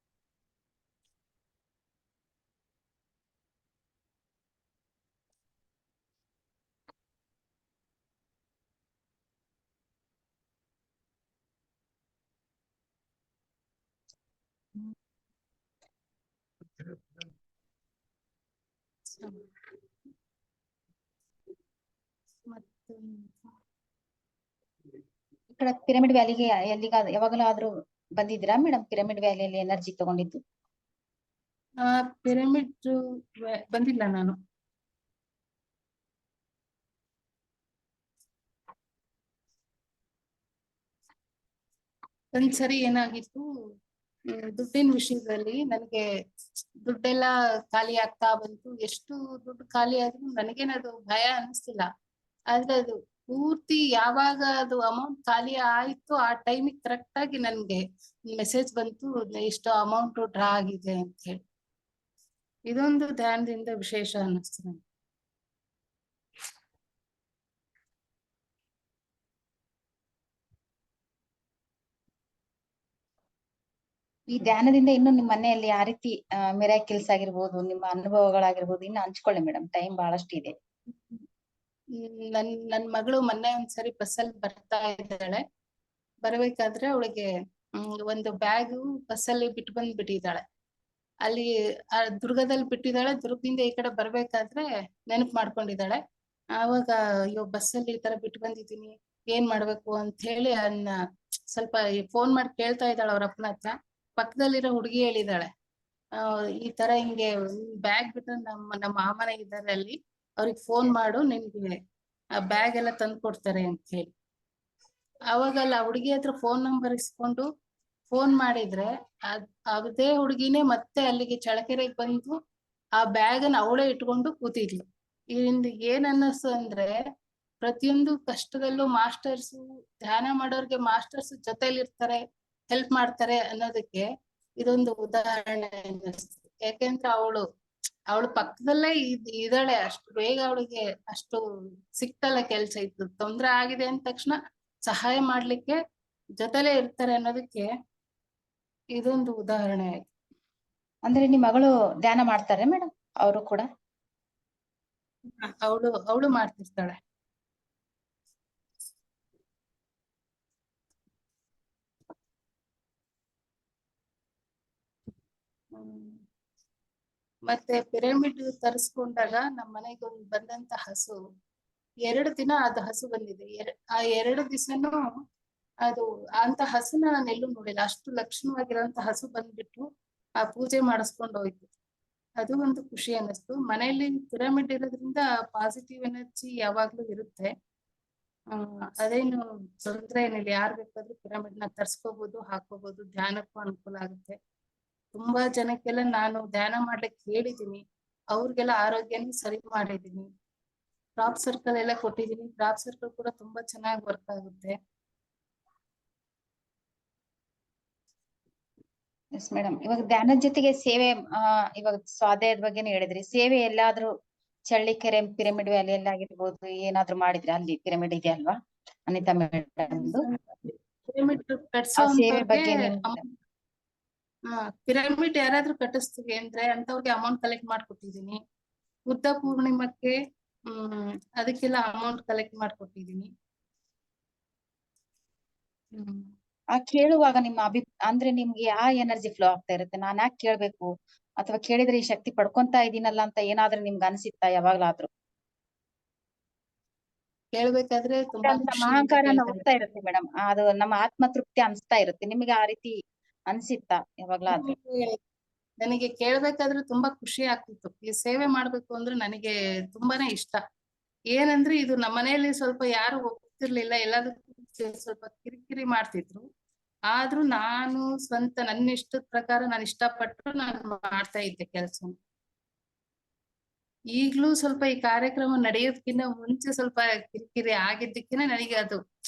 ಈ ಕಡೆ ಪಿರಮಿಡ್ ವ್ಯಾಲಿಗೆ ಯಾವಾಗಲಾದ್ರೂ ಬಂದಿದ್ರಾ ಮೇಡಮ್? ಪಿರಮಿಡ್ ವ್ಯಾಲಿಯಲ್ಲಿ ಎನರ್ಜಿ ತಗೊಂಡಿದ್ದು? ಪಿರಮಿಡ್ ಬಂದಿಲ್ಲ ನಾನು. ಒಂದ್ಸರಿ ಏನಾಗಿತ್ತು, ದುಡ್ಡಿನ ವಿಷಯದಲ್ಲಿ ನನಗೆ ದುಡ್ಡೆಲ್ಲ ಖಾಲಿ ಆಗ್ತಾ ಬಂತು. ಎಷ್ಟು ದುಡ್ಡು ಖಾಲಿ ಆದ್ರೂ ನನಗೇನದು ಭಯ ಅನಿಸ್ತಿಲ್ಲ. ಆದ್ರೆ ಅದು ಪೂರ್ತಿ ಯಾವಾಗ ಅದು ಅಮೌಂಟ್ ಖಾಲಿ ಆಯ್ತು ಆ ಟೈಮಿಗೆ ಕರೆಕ್ಟ್ ಆಗಿ ನನ್ಗೆ ಮೆಸೇಜ್ ಬಂತು, ಇಷ್ಟು ಅಮೌಂಟ್ ಡ್ರಾ ಆಗಿದೆ ಅಂತ ಹೇಳಿ. ಇದೊಂದು ಧ್ಯಾನದಿಂದ ವಿಶೇಷ ಅನ್ನಿಸ್ತು ನಂಗೆ. ಈ ಧ್ಯಾನದಿಂದ ಇನ್ನು ನಿಮ್ಮ ಮನೆಯಲ್ಲಿ ಯಾವ ರೀತಿ ಮಿರಾಕಲ್ಸ್ ಆಗಿರ್ಬೋದು, ನಿಮ್ಮ ಅನುಭವಗಳಾಗಿರ್ಬೋದು ಇನ್ನು ಹಂಚ್ಕೊಳ್ಳಿ ಮೇಡಮ್, ಟೈಮ್ ಬಹಳಷ್ಟು ಇದೆ. ನನ್ ಮಗಳು ಮೊನ್ನೆ ಒಂದ್ಸರಿ ಬಸ್ಸಲ್ಲಿ ಬರ್ತಾ ಇದ್ದಾಳೆ. ಬರ್ಬೇಕಾದ್ರೆ ಅವಳಿಗೆ ಒಂದು ಬ್ಯಾಗ್ ಬಸ್ಸಲ್ಲಿ ಬಿಟ್ಟು ಬಂದ್ಬಿಟ್ಟಿದ್ದಾಳೆ. ಅಲ್ಲಿ ದುರ್ಗದಲ್ಲಿ ಬಿಟ್ಟಿದ್ದಾಳೆ. ದುರ್ಗದಿಂದ ಈ ಕಡೆ ಬರ್ಬೇಕಾದ್ರೆ ನೆನಪು ಮಾಡ್ಕೊಂಡಿದ್ದಾಳೆ. ಆವಾಗ ಅಯ್ಯೋ ಬಸ್ಸಲ್ಲಿ ಈ ತರ ಬಿಟ್ಟು ಬಂದಿದ್ದೀನಿ, ಏನ್ ಮಾಡ್ಬೇಕು ಅಂತ ಹೇಳಿ ಅದನ್ನ ಸ್ವಲ್ಪ ಫೋನ್ ಮಾಡಿ ಕೇಳ್ತಾ ಇದ್ದಾಳೆ ಅವ್ರ ಅಪ್ಪನ ಹತ್ರ. ಪಕ್ಕದಲ್ಲಿರೋ ಹುಡುಗಿ ಹೇಳಿದಾಳೆ, ಈ ತರ ಹಿಂಗೆ ಬ್ಯಾಗ್ ಬಿಟ್ಟು ನಮ್ಮ ಮಾಮನೆ ಇದ್ದಾರೆ ಅಲ್ಲಿ, ಅವ್ರಿಗೆ ಫೋನ್ ಮಾಡು, ನಿನ್ಗೆ ಆ ಬ್ಯಾಗ್ ಎಲ್ಲ ತಂದು ಕೊಡ್ತಾರೆ ಅಂತ ಹೇಳಿ. ಅವಾಗಲ್ಲ ಹುಡುಗಿ ಹತ್ರ ಫೋನ್ ನಂಬರ್ ಇಸ್ಕೊಂಡು ಫೋನ್ ಮಾಡಿದ್ರೆ ಅದೇ ಹುಡುಗಿನೇ ಮತ್ತೆ ಅಲ್ಲಿಗೆ ಚಳ್ಳಕೆರೆಗೆ ಬಂದು ಆ ಬ್ಯಾಗ್ ಅನ್ನ ಅವಳೇ ಇಟ್ಕೊಂಡು ಕೂತಿದ್ಲು. ಇದರಿಂದ ಏನ್ ಅನ್ನಿಸ್ತು ಅಂದ್ರೆ, ಪ್ರತಿಯೊಂದು ಕಷ್ಟದಲ್ಲೂ ಮಾಸ್ಟರ್ಸ್, ಧ್ಯಾನ ಮಾಡೋರ್ಗೆ ಮಾಸ್ಟರ್ಸ್ ಜೊತೆಲಿ ಇರ್ತಾರೆ, ಹೆಲ್ಪ್ ಮಾಡ್ತಾರೆ ಅನ್ನೋದಕ್ಕೆ ಇದೊಂದು ಉದಾಹರಣೆ ಅನ್ನಿಸ್ತು. ಯಾಕೆಂದ್ರೆ ಅವಳು ಪಕ್ಕದಲ್ಲೇ ಇದ್ದಾಳೆ. ಅಷ್ಟು ಬೇಗ ಅವಳಿಗೆ ಅಷ್ಟು ಸಿಕ್ತಲ್ಲ ಕೆಲ್ಸ. ಇತ್ತು ತೊಂದ್ರೆ ಆಗಿದೆ ಅಂದ ತಕ್ಷಣ ಸಹಾಯ ಮಾಡ್ಲಿಕ್ಕೆ ಜೊತೆಲೇ ಇರ್ತಾರೆ ಅನ್ನೋದಕ್ಕೆ ಇದೊಂದು ಉದಾಹರಣೆ ಆಯ್ತು. ಅಂದ್ರೆ ನಿಮ್ ಮಗಳು ಧ್ಯಾನ ಮಾಡ್ತಾರೆ ಮೇಡಮ್? ಅವರು ಕೂಡ ಅವಳು ಮಾಡ್ತಿರ್ತಾಳೆ. ಮತ್ತೆ ಪಿರಮಿಡ್ ತರಿಸ್ಕೊಂಡಾಗ ನಮ್ಮ ಮನೆಗೆ ಬಂದಂತ ಹಸು 2 ದಿನ ಅದು ಹಸು ಬಂದಿದೆ. ಆ 2 ದಿವಸನು ಅದು ಅಂತ ಹಸುನ ನಾನು ಎಲ್ಲೂ ನೋಡಿಲ್ಲ. ಅಷ್ಟು ಲಕ್ಷಣವಾಗಿರೋಂತ ಹಸು ಬಂದ್ಬಿಟ್ಟು ಆ ಪೂಜೆ ಮಾಡಿಸ್ಕೊಂಡು ಹೋಯ್ತು. ಅದು ಒಂದು ಖುಷಿ ಅನ್ನಿಸ್ತು. ಮನೆಯಲ್ಲಿ ಪಿರಮಿಡ್ ಇರೋದ್ರಿಂದ ಪಾಸಿಟಿವ್ ಎನರ್ಜಿ ಯಾವಾಗ್ಲೂ ಇರುತ್ತೆ. ಅದೇನು ತೊಂದ್ರೆ ಏನಿಲ್ಲ. ಯಾರ್ ಬೇಕಾದ್ರೂ ಪಿರಮಿಡ್ ನ ತರ್ಸ್ಕೋಬಹುದು, ಹಾಕೋಬಹುದು. ಧ್ಯಾನಕ್ಕೂ ಅನುಕೂಲ ಆಗುತ್ತೆ. ತುಂಬಾ ಜನಕ್ಕೆಲ್ಲ ನಾನು ಧ್ಯಾನ ಮಾಡ್ಲಿಕ್ಕೆ ಹೇಳಿದೀನಿ. ಅವ್ರಿಗೆಲ್ಲ ಆರೋಗ್ಯನೂ ಸರಿ ಮಾಡಿದೀನಿ. ಕ್ರಾಪ್ ಸರ್ಕಲ್ ಎಲ್ಲ ಕೊಟ್ಟಿದೀನಿ. ಕ್ರಾಪ್ ಸರ್ಕಲ್ ಕೂಡ ತುಂಬಾ ಚೆನ್ನಾಗಿ ವರ್ಕ್ ಆಗುತ್ತೆ. Yes madam. ಇವಾಗ ಧ್ಯಾನದ ಜೊತೆಗೆ ಸೇವೆ, ಇವಾಗ ಸ್ವಾಧ್ಯಾಯದ ಬಗ್ಗೆನೇ ಹೇಳಿದ್ರಿ. ಸೇವೆ ಎಲ್ಲಾದ್ರೂ ಚಳ್ಳಿಕೆರೆ ಪಿರಮಿಡ್ ವ್ಯಾಲಿ ಎಲ್ಲ ಆಗಿರ್ಬೋದು, ಏನಾದ್ರು ಮಾಡಿದ್ರೆ ಅಲ್ಲಿ ಪಿರಮಿಡ್ ಇದೆ ಅಲ್ವಾ ಅನಿತಾ ಮೇಡಮ್ದು? ಪಿರಮಿಡ್ ಆ ಕಟ್ಸೋ ಸೇವೆ ಅಂತವ್ರಿಗೆ ಬಗ್ಗೆ ನಿಮ್ ಪಿರಮಿಡ್ ಯಾರಾದ್ರೂ ಕಟ್ಟಿಸ್ತೀವಿ ಅಂದ್ರೆ ಅಂತವ್ರಿಗೆ ಅಮೌಂಟ್ ಕಲೆಕ್ಟ್ ಮಾಡ್ಕೊಟ್ಟಿದೀನಿ. ಬುದ್ಧ ಪೂರ್ಣಿಮಕ್ಕೆ ಅದಕ್ಕೆಲ್ಲ ಅಮೌಂಟ್ ಕಲೆಕ್ಟ್ ಮಾಡ್ಕೊಟ್ಟಿದೀನಿ. ಕೇಳುವಾಗ ನಿಮ್ಮ ಅಂದ್ರೆ ನಿಮ್ಗೆ ಯಾವ ಎನರ್ಜಿ ಫ್ಲೋ ಆಗ್ತಾ ಇರುತ್ತೆ? ನಾನ್ ಯಾಕೆ ಕೇಳ್ಬೇಕು, ಅಥವಾ ಕೇಳಿದ್ರೆ ಈ ಶಕ್ತಿ ಪಡ್ಕೊಂತಾ ಇದೀನಲ್ಲ ಅಂತ ಏನಾದ್ರೂ ನಿಮ್ಗೆ ಅನ್ಸಿತ್ತಾ ಯಾವಾಗ್ಲಾದ್ರೂ? ಕೇಳ್ಬೇಕಾದ್ರೆ ತುಂಬಾ ನಮ್ಮ ಖುಷಿಯಿಂದ ಅಹಂಕಾರನ ಕೇಳ್ತಾ ಹೋಗ್ತಾ ಇರುತ್ತೆ ಮೇಡಮ್. ಅದು ನಮ್ಮ ಆತ್ಮ ತೃಪ್ತಿ ಅನ್ಸ್ತಾ ಇರುತ್ತೆ. ನಿಮ್ಗೆ ಆ ರೀತಿ ಅನ್ಸಿತ್ತಾ ಯಾವಾಗ್ಲಾದ್ರೂ? ನನಗೆ ಕೇಳ್ಬೇಕಾದ್ರೆ ತುಂಬಾ ಖುಷಿ ಆಗ್ತಿತ್ತು. ಈ ಸೇವೆ ಮಾಡ್ಬೇಕು ಅಂದ್ರೆ ನನಗೆ ತುಂಬಾನೇ ಇಷ್ಟ. ಏನಂದ್ರೆ ಇದು ನಮ್ಮ ಮನೆಯಲ್ಲಿ ಸ್ವಲ್ಪ ಯಾರು ಒಪ್ತಿರ್ಲಿಲ್ಲ. ಎಲ್ಲದಕ್ಕೂ ಸ್ವಲ್ಪ ಕಿರಿಕಿರಿ ಮಾಡ್ತಿದ್ರು. ಆದ್ರೂ ನಾನು ಸ್ವಂತ ನನ್ನ ಇಷ್ಟದ ಪ್ರಕಾರ ನಾನು ಇಷ್ಟಪಟ್ಟು ನಾನು ಮಾಡ್ತಾ ಇದ್ದೆ ಕೆಲಸ. ಈಗ್ಲೂ ಸ್ವಲ್ಪ ಈ ಕಾರ್ಯಕ್ರಮ ನಡೆಯೋದಕ್ಕಿಂತ ಮುಂಚೆ ಸ್ವಲ್ಪ ಕಿರಿಕಿರಿ ಆಗಿದ್ದಕ್ಕಿಂತ ನನಗೆ ಅದು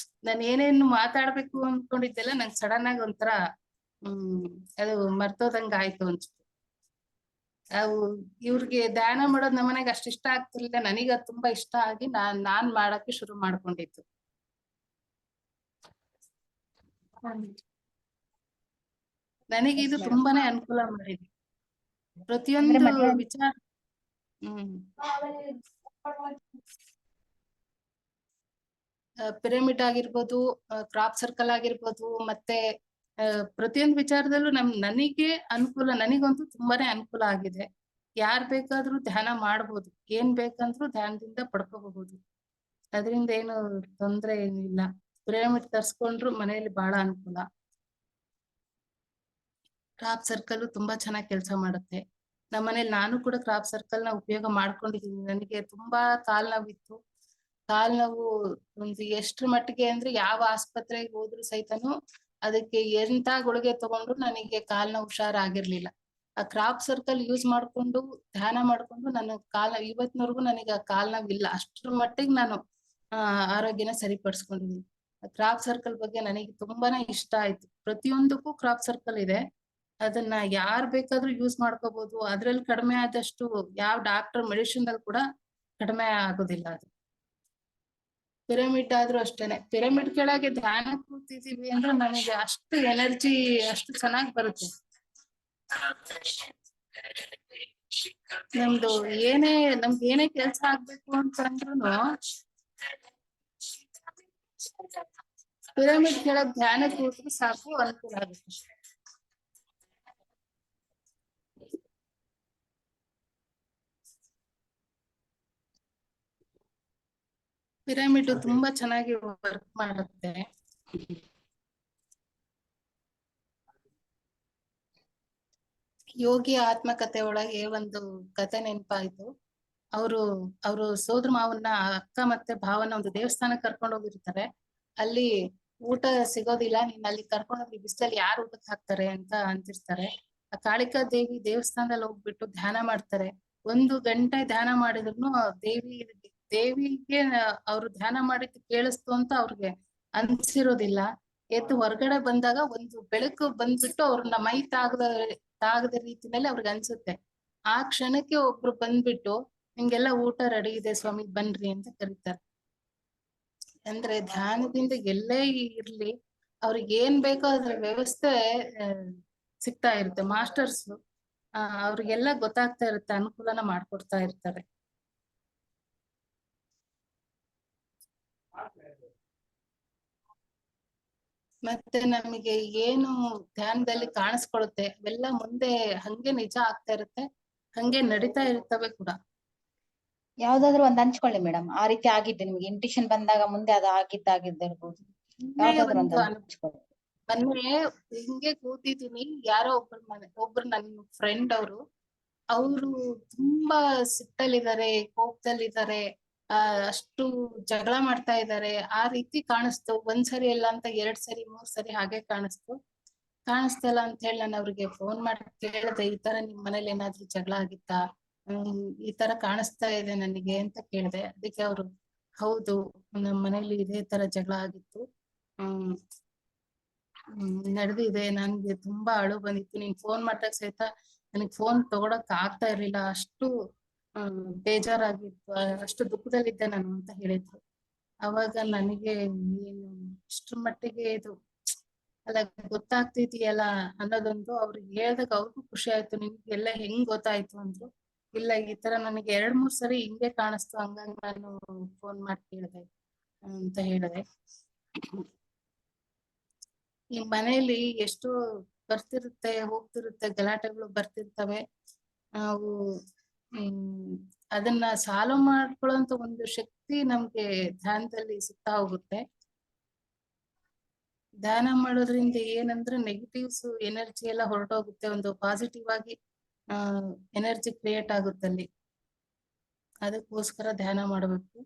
ನಾನು ಏನೇನು ಮಾತಾಡ್ಬೇಕು ಅನ್ಕೊಂಡಿದ್ದೆಲ್ಲ ನಂಗೆ ಸಡನ್ ಆಗಿ ಒಂಥರ ಅದು ಮರ್ತೋದಂಗ ಆಯ್ತು ಅನ್ಸುತ್ತೆ. ಅವು ಇವ್ರಿಗೆ ಧ್ಯಾನ ಮಾಡೋದ್ ನಮ್ಮನೆಗೆ ಅಷ್ಟು ಇಷ್ಟ ಆಗ್ತಿರ್ಲಿಲ್ಲ. ನನಗ ಅದು ತುಂಬಾ ಇಷ್ಟ ಆಗಿ ನಾನ್ ಮಾಡಕ್ಕೆ ಶುರು ಮಾಡ್ಕೊಂಡಿದ್ದು. ನನಗೆ ಇದು ತುಂಬಾನೇ ಅನುಕೂಲ ಮಾಡಿದೆ. ಪ್ರತಿಯೊಂದು ವಿಚಾರ ಪಿರಮಿಡ್ ಆಗಿರ್ಬೋದು, ಕ್ರಾಪ್ ಸರ್ಕಲ್ ಆಗಿರ್ಬೋದು, ಮತ್ತೆ ಪ್ರತಿಯೊಂದು ವಿಚಾರದಲ್ಲೂ ನನಗೆ ಅನುಕೂಲ. ನನಗಂತೂ ತುಂಬಾನೇ ಅನುಕೂಲ ಆಗಿದೆ. ಯಾರ್ ಬೇಕಾದ್ರೂ ಧ್ಯಾನ ಮಾಡ್ಬೋದು. ಏನ್ ಬೇಕಂದ್ರೂ ಧ್ಯಾನದಿಂದ ಪಡ್ಕೋಬಹುದು. ಅದರಿಂದ ಏನು ತೊಂದ್ರೆ ಏನಿಲ್ಲ. ಪಿರಮಿಡ್ ತರ್ಸ್ಕೊಂಡ್ರು ಮನೆಯಲ್ಲಿ ಬಹಳ ಅನುಕೂಲ. ಕ್ರಾಪ್ ಸರ್ಕಲ್ ತುಂಬಾ ಚೆನ್ನಾಗಿ ಕೆಲಸ ಮಾಡುತ್ತೆ. ನಮ್ಮನೇಲಿ ನಾನು ಕೂಡ ಕ್ರಾಪ್ ಸರ್ಕಲ್ ನ ಉಪಯೋಗ ಮಾಡ್ಕೊಂಡಿದೀನಿ. ನನಗೆ ತುಂಬಾ ಕಾಲ್ ನೋವಿತ್ತು. ಕಾಲ್ ನೋವು ಒಂದು ಎಷ್ಟ್ರ ಮಟ್ಟಿಗೆ ಅಂದ್ರೆ ಯಾವ ಆಸ್ಪತ್ರೆಗೆ ಹೋದ್ರು ಸಹಿತನು ಅದಕ್ಕೆ ಎಂತ ಗುಳಿಗೆ ತಗೊಂಡ್ರು ನನಗೆ ಕಾಲ್ ನೋವು ಹುಷಾರಾಗಿರ್ಲಿಲ್ಲ. ಆ ಕ್ರಾಪ್ ಸರ್ಕಲ್ ಯೂಸ್ ಮಾಡ್ಕೊಂಡು ಧ್ಯಾನ ಮಾಡ್ಕೊಂಡು ನನ್ನ ಇವತ್ತಿನವರೆಗೂ ನನಗೆ ಆ ಕಾಲ್ ನೋವಿಲ್ಲ. ಅಷ್ಟ್ರ ಮಟ್ಟಿಗೆ ನಾನು ಆರೋಗ್ಯನ ಸರಿಪಡಿಸ್ಕೊಂಡಿದ್ದೀನಿ. ಕ್ರಾಪ್ ಸರ್ಕಲ್ ಬಗ್ಗೆ ನನಗೆ ತುಂಬಾನೇ ಇಷ್ಟ ಆಯ್ತು. ಪ್ರತಿಯೊಂದಕ್ಕೂ ಕ್ರಾಪ್ ಸರ್ಕಲ್ ಇದೆ. ಅದನ್ನ ಯಾರ್ ಬೇಕಾದ್ರೂ ಯೂಸ್ ಮಾಡ್ಕೋಬಹುದು. ಅದ್ರಲ್ಲಿ ಕಡಿಮೆ ಆದಷ್ಟು ಯಾವ ಡಾಕ್ಟರ್ ಮೆಡಿಸಿನ್ ಅಲ್ಲಿ ಕೂಡ ಕಡಿಮೆ ಆಗೋದಿಲ್ಲ ಅದು. ಪಿರಮಿಡ್ ಆದ್ರೂ ಅಷ್ಟೇನೆ. ಪಿರಮಿಡ್ ಕೆಳಗೆ ಧ್ಯಾನ ಕೂತಿದೀವಿ ಅಂದ್ರೆ ನನಗೆ ಅಷ್ಟು ಎನರ್ಜಿ ಅಷ್ಟು ಚೆನ್ನಾಗಿ ಬರುತ್ತೆ. ನಮ್ದು ಏನೇ ಕೆಲ್ಸ ಆಗ್ಬೇಕು ಅಂತಂದ್ರುನು ಪಿರಮಿಡ್ ಕೆಳಗ್ ಧ್ಯಾನ ಕೂತ್ರು ಸಾಕು, ಅನುಕೂಲ ಆಗುತ್ತೆ. ಪಿರಮಿಡ್ ತುಂಬಾ ಚೆನ್ನಾಗಿ ವರ್ಕ್ ಮಾಡುತ್ತೆ. ಯೋಗಿ ಆತ್ಮಕಥೆ ಒಳಗೆ ಒಂದು ಕತೆ ನೆನಪಾಯ್ತು. ಅವರು ಸೋದರ ಮಾವನ್ನ ಅಕ್ಕ ಮತ್ತೆ ಭಾವನ ಒಂದು ದೇವಸ್ಥಾನಕ್ಕೆ ಕರ್ಕೊಂಡು ಹೋಗಿರ್ತಾರೆ. ಅಲ್ಲಿ ಊಟ ಸಿಗೋದಿಲ್ಲ, ನೀನ್ ಅಲ್ಲಿ ಕರ್ಕೊಂಡೋಗಿ ಬಿಸಿಲಲ್ಲಿ ಯಾರು ಊಟಕ್ಕೆ ಹಾಕ್ತಾರೆ ಅಂತ ಅಂತಿರ್ತಾರೆ. ಆ ಕಾಳಿಕಾ ದೇವಿ ದೇವಸ್ಥಾನದಲ್ಲಿ ಹೋಗ್ಬಿಟ್ಟು ಧ್ಯಾನ ಮಾಡ್ತಾರೆ. 1 ಗಂಟೆ ಧ್ಯಾನ ಮಾಡಿದ್ರು ದೇವಿಗೆ ಅವ್ರು ಧ್ಯಾನ ಮಾಡಿದ್ದು ಕೇಳಿಸ್ತು ಅಂತ ಅವ್ರಿಗೆ ಅನ್ಸಿರೋದಿಲ್ಲ. ಎದ್ದು ಹೊರಗಡೆ ಬಂದಾಗ ಒಂದು ಬೆಳಕು ಬಂದ್ಬಿಟ್ಟು ಅವ್ರನ್ನ ಮೈ ತಾಗದ ರೀತಿನಲ್ಲಿ ಅವ್ರಿಗೆ ಅನ್ಸುತ್ತೆ. ಆ ಕ್ಷಣಕ್ಕೆ ಒಬ್ರು ಬಂದ್ಬಿಟ್ಟು ನಿಮ್ಗೆಲ್ಲ ಊಟ ರೆಡಿ ಇದೆ ಸ್ವಾಮಿ ಬನ್ರಿ ಅಂತ ಕರೀತಾರೆ. ಅಂದ್ರೆ ಧ್ಯಾನದಿಂದ ಎಲ್ಲೇ ಇರ್ಲಿ ಅವ್ರಿಗೆ ಏನ್ ಬೇಕೋ ಅದ್ರ ವ್ಯವಸ್ಥೆ ಸಿಗ್ತಾ ಇರುತ್ತೆ. ಮಾಸ್ಟರ್ಸ್ ಅವ್ರಿಗೆಲ್ಲ ಗೊತ್ತಾಗ್ತಾ ಇರುತ್ತೆ, ಅನುಕೂಲನ ಮಾಡ್ಕೊಡ್ತಾ ಇರ್ತಾರೆ. ಮತ್ತೆ ನಮಗೆ ಏನು ಧ್ಯಾನದಲ್ಲಿ ಕಾಣಿಸ್ಕೊಳ್ಳುತ್ತೆ ಅವೆಲ್ಲ ಮುಂದೆ ಹಂಗೆ ನಿಜ ಆಗ್ತಾ ಇರುತ್ತೆ, ಹಂಗೆ ನಡೀತಾ ಇರ್ತವೆ ಕೂಡ. ಯಾವ್ದಾದ್ರು ಒಂದ್ ಹಂಚ್ಕೊಳ್ಳಿ ಮೇಡಮ್, ಆ ರೀತಿ ಆಗಿದ್ದು ನಿಮ್ಗೆ ಇಂಟ್ಯೂಷನ್ ಬಂದಾಗ ಮುಂದೆ ಅದು ಆಗಿದ್ದಾಗಿರ್ಬೋದು. ಯಾವ್ದಾದ್ರು ಒಂದು ಒಂದು ಹಂಚ್ಕೊಳ್ಳಿ. ಮೊನ್ನೆ ಹಿಂಗೆ ಕೂತಿದ್ದೀನಿ, ಯಾರೋ ಒಬ್ರು ನನ್ನ ಫ್ರೆಂಡ್ ಅವರು ತುಂಬಾ ಸಿಟ್ಟಲ್ಲಿದ್ದಾರೆ, ಕೋಪದಲ್ಲಿದ್ದಾರೆ, ಅಷ್ಟು ಜಗಳ ಮಾಡ್ತಾ ಇದ್ದಾರೆ. ಆ ರೀತಿ ಕಾಣಿಸ್ತು. ಒಂದ್ಸರಿ ಇಲ್ಲ ಅಂತ 2 ಸರಿ 3 ಸರಿ ಹಾಗೆ ಕಾಣಿಸ್ತಲ್ಲ ಅಂತ ಹೇಳಿ ನಾನು ಅವ್ರಿಗೆ ಫೋನ್ ಮಾಡಿ ಕೇಳಿದೆ, ಈ ತರ ನಿಮ್ ಮನೇಲಿ ಏನಾದ್ರೂ ಜಗಳ ಆಗಿತ್ತಾ, ಈ ತರ ಕಾಣಿಸ್ತಾ ಇದೆ ನನಗೆ ಅಂತ ಕೇಳಿದೆ. ಅದಕ್ಕೆ ಅವರು, ಹೌದು ನಮ್ಮ ಮನೇಲಿ ಇದೇ ತರ ಜಗಳ ಆಗಿತ್ತು, ನಡೆದಿದೆ. ನನ್ಗೆ ತುಂಬಾ ಅಳು ಬಂದಿತ್ತು, ನೀನ್ ಫೋನ್ ಮಾಡಿದಾಗ ಸಹಿತ ನನಗ್ ಫೋನ್ ತಗೊಳಕ್ ಆಗ್ತಾ ಇರ್ಲಿಲ್ಲ, ಅಷ್ಟು ಬೇಜಾರಾಗಿತ್ತು, ಅಷ್ಟು ದುಃಖದಲ್ಲಿದ್ದೆ ನಾನು ಅಂತ ಹೇಳಿದ್ರು. ಅವಾಗ ನನಗೆ ಏನು ಇಷ್ಟ್ರ ಮಟ್ಟಿಗೆ ಇದು ಅಲ್ಲ ಗೊತ್ತಾಗ್ತಿದೆಯಲ್ಲ ಅನ್ನೋದೊಂದು ಅವ್ರಿಗೆ ಹೇಳ್ದಾಗ ಅವ್ರಿಗೂ ಖುಷಿ ಆಯ್ತು. ನಿಮ್ಗೆಲ್ಲ ಹೆಂಗ್ ಗೊತ್ತಾಯ್ತು ಅಂದ್ರು. ಇಲ್ಲ, ಈ ತರ ನನಗೆ 2-3 ಸರಿ ಹಿಂಗೆ ಕಾಣಿಸ್ತು, ಹಂಗಾಗಿ ನಾನು ಫೋನ್ ಮಾಡಿ ಕೇಳಿದೆ ಅಂತ ಹೇಳಿದೆ. ಈ ಮನೆಯಲ್ಲಿ ಎಷ್ಟೋ ಬರ್ತಿರುತ್ತೆ ಹೋಗ್ತಿರುತ್ತೆ, ಗಲಾಟೆಗಳು ಬರ್ತಿರ್ತವೆ. ನಾವು ಅದನ್ನ ಸಾಲ್ವ್ ಮಾಡ್ಕೊಳ್ಳೋಂತ ಒಂದು ಶಕ್ತಿ ನಮ್ಗೆ ಧ್ಯಾನದಲ್ಲಿ ಸಿಗ್ತಾ ಹೋಗುತ್ತೆ. ಧ್ಯಾನ ಮಾಡೋದ್ರಿಂದ ಏನಂದ್ರೆ ನೆಗೆಟಿವ್ಸ್ ಎನರ್ಜಿ ಎಲ್ಲ ಹೊರಟೋಗುತ್ತೆ, ಒಂದು ಪಾಸಿಟಿವ್ ಆಗಿ ಎನರ್ಜಿ ಕ್ರಿಯೇಟ್ ಆಗುತ್ತೆ ಅಲ್ಲಿ. ಅದಕ್ಕೋಸ್ಕರ ಧ್ಯಾನ ಮಾಡಬೇಕು.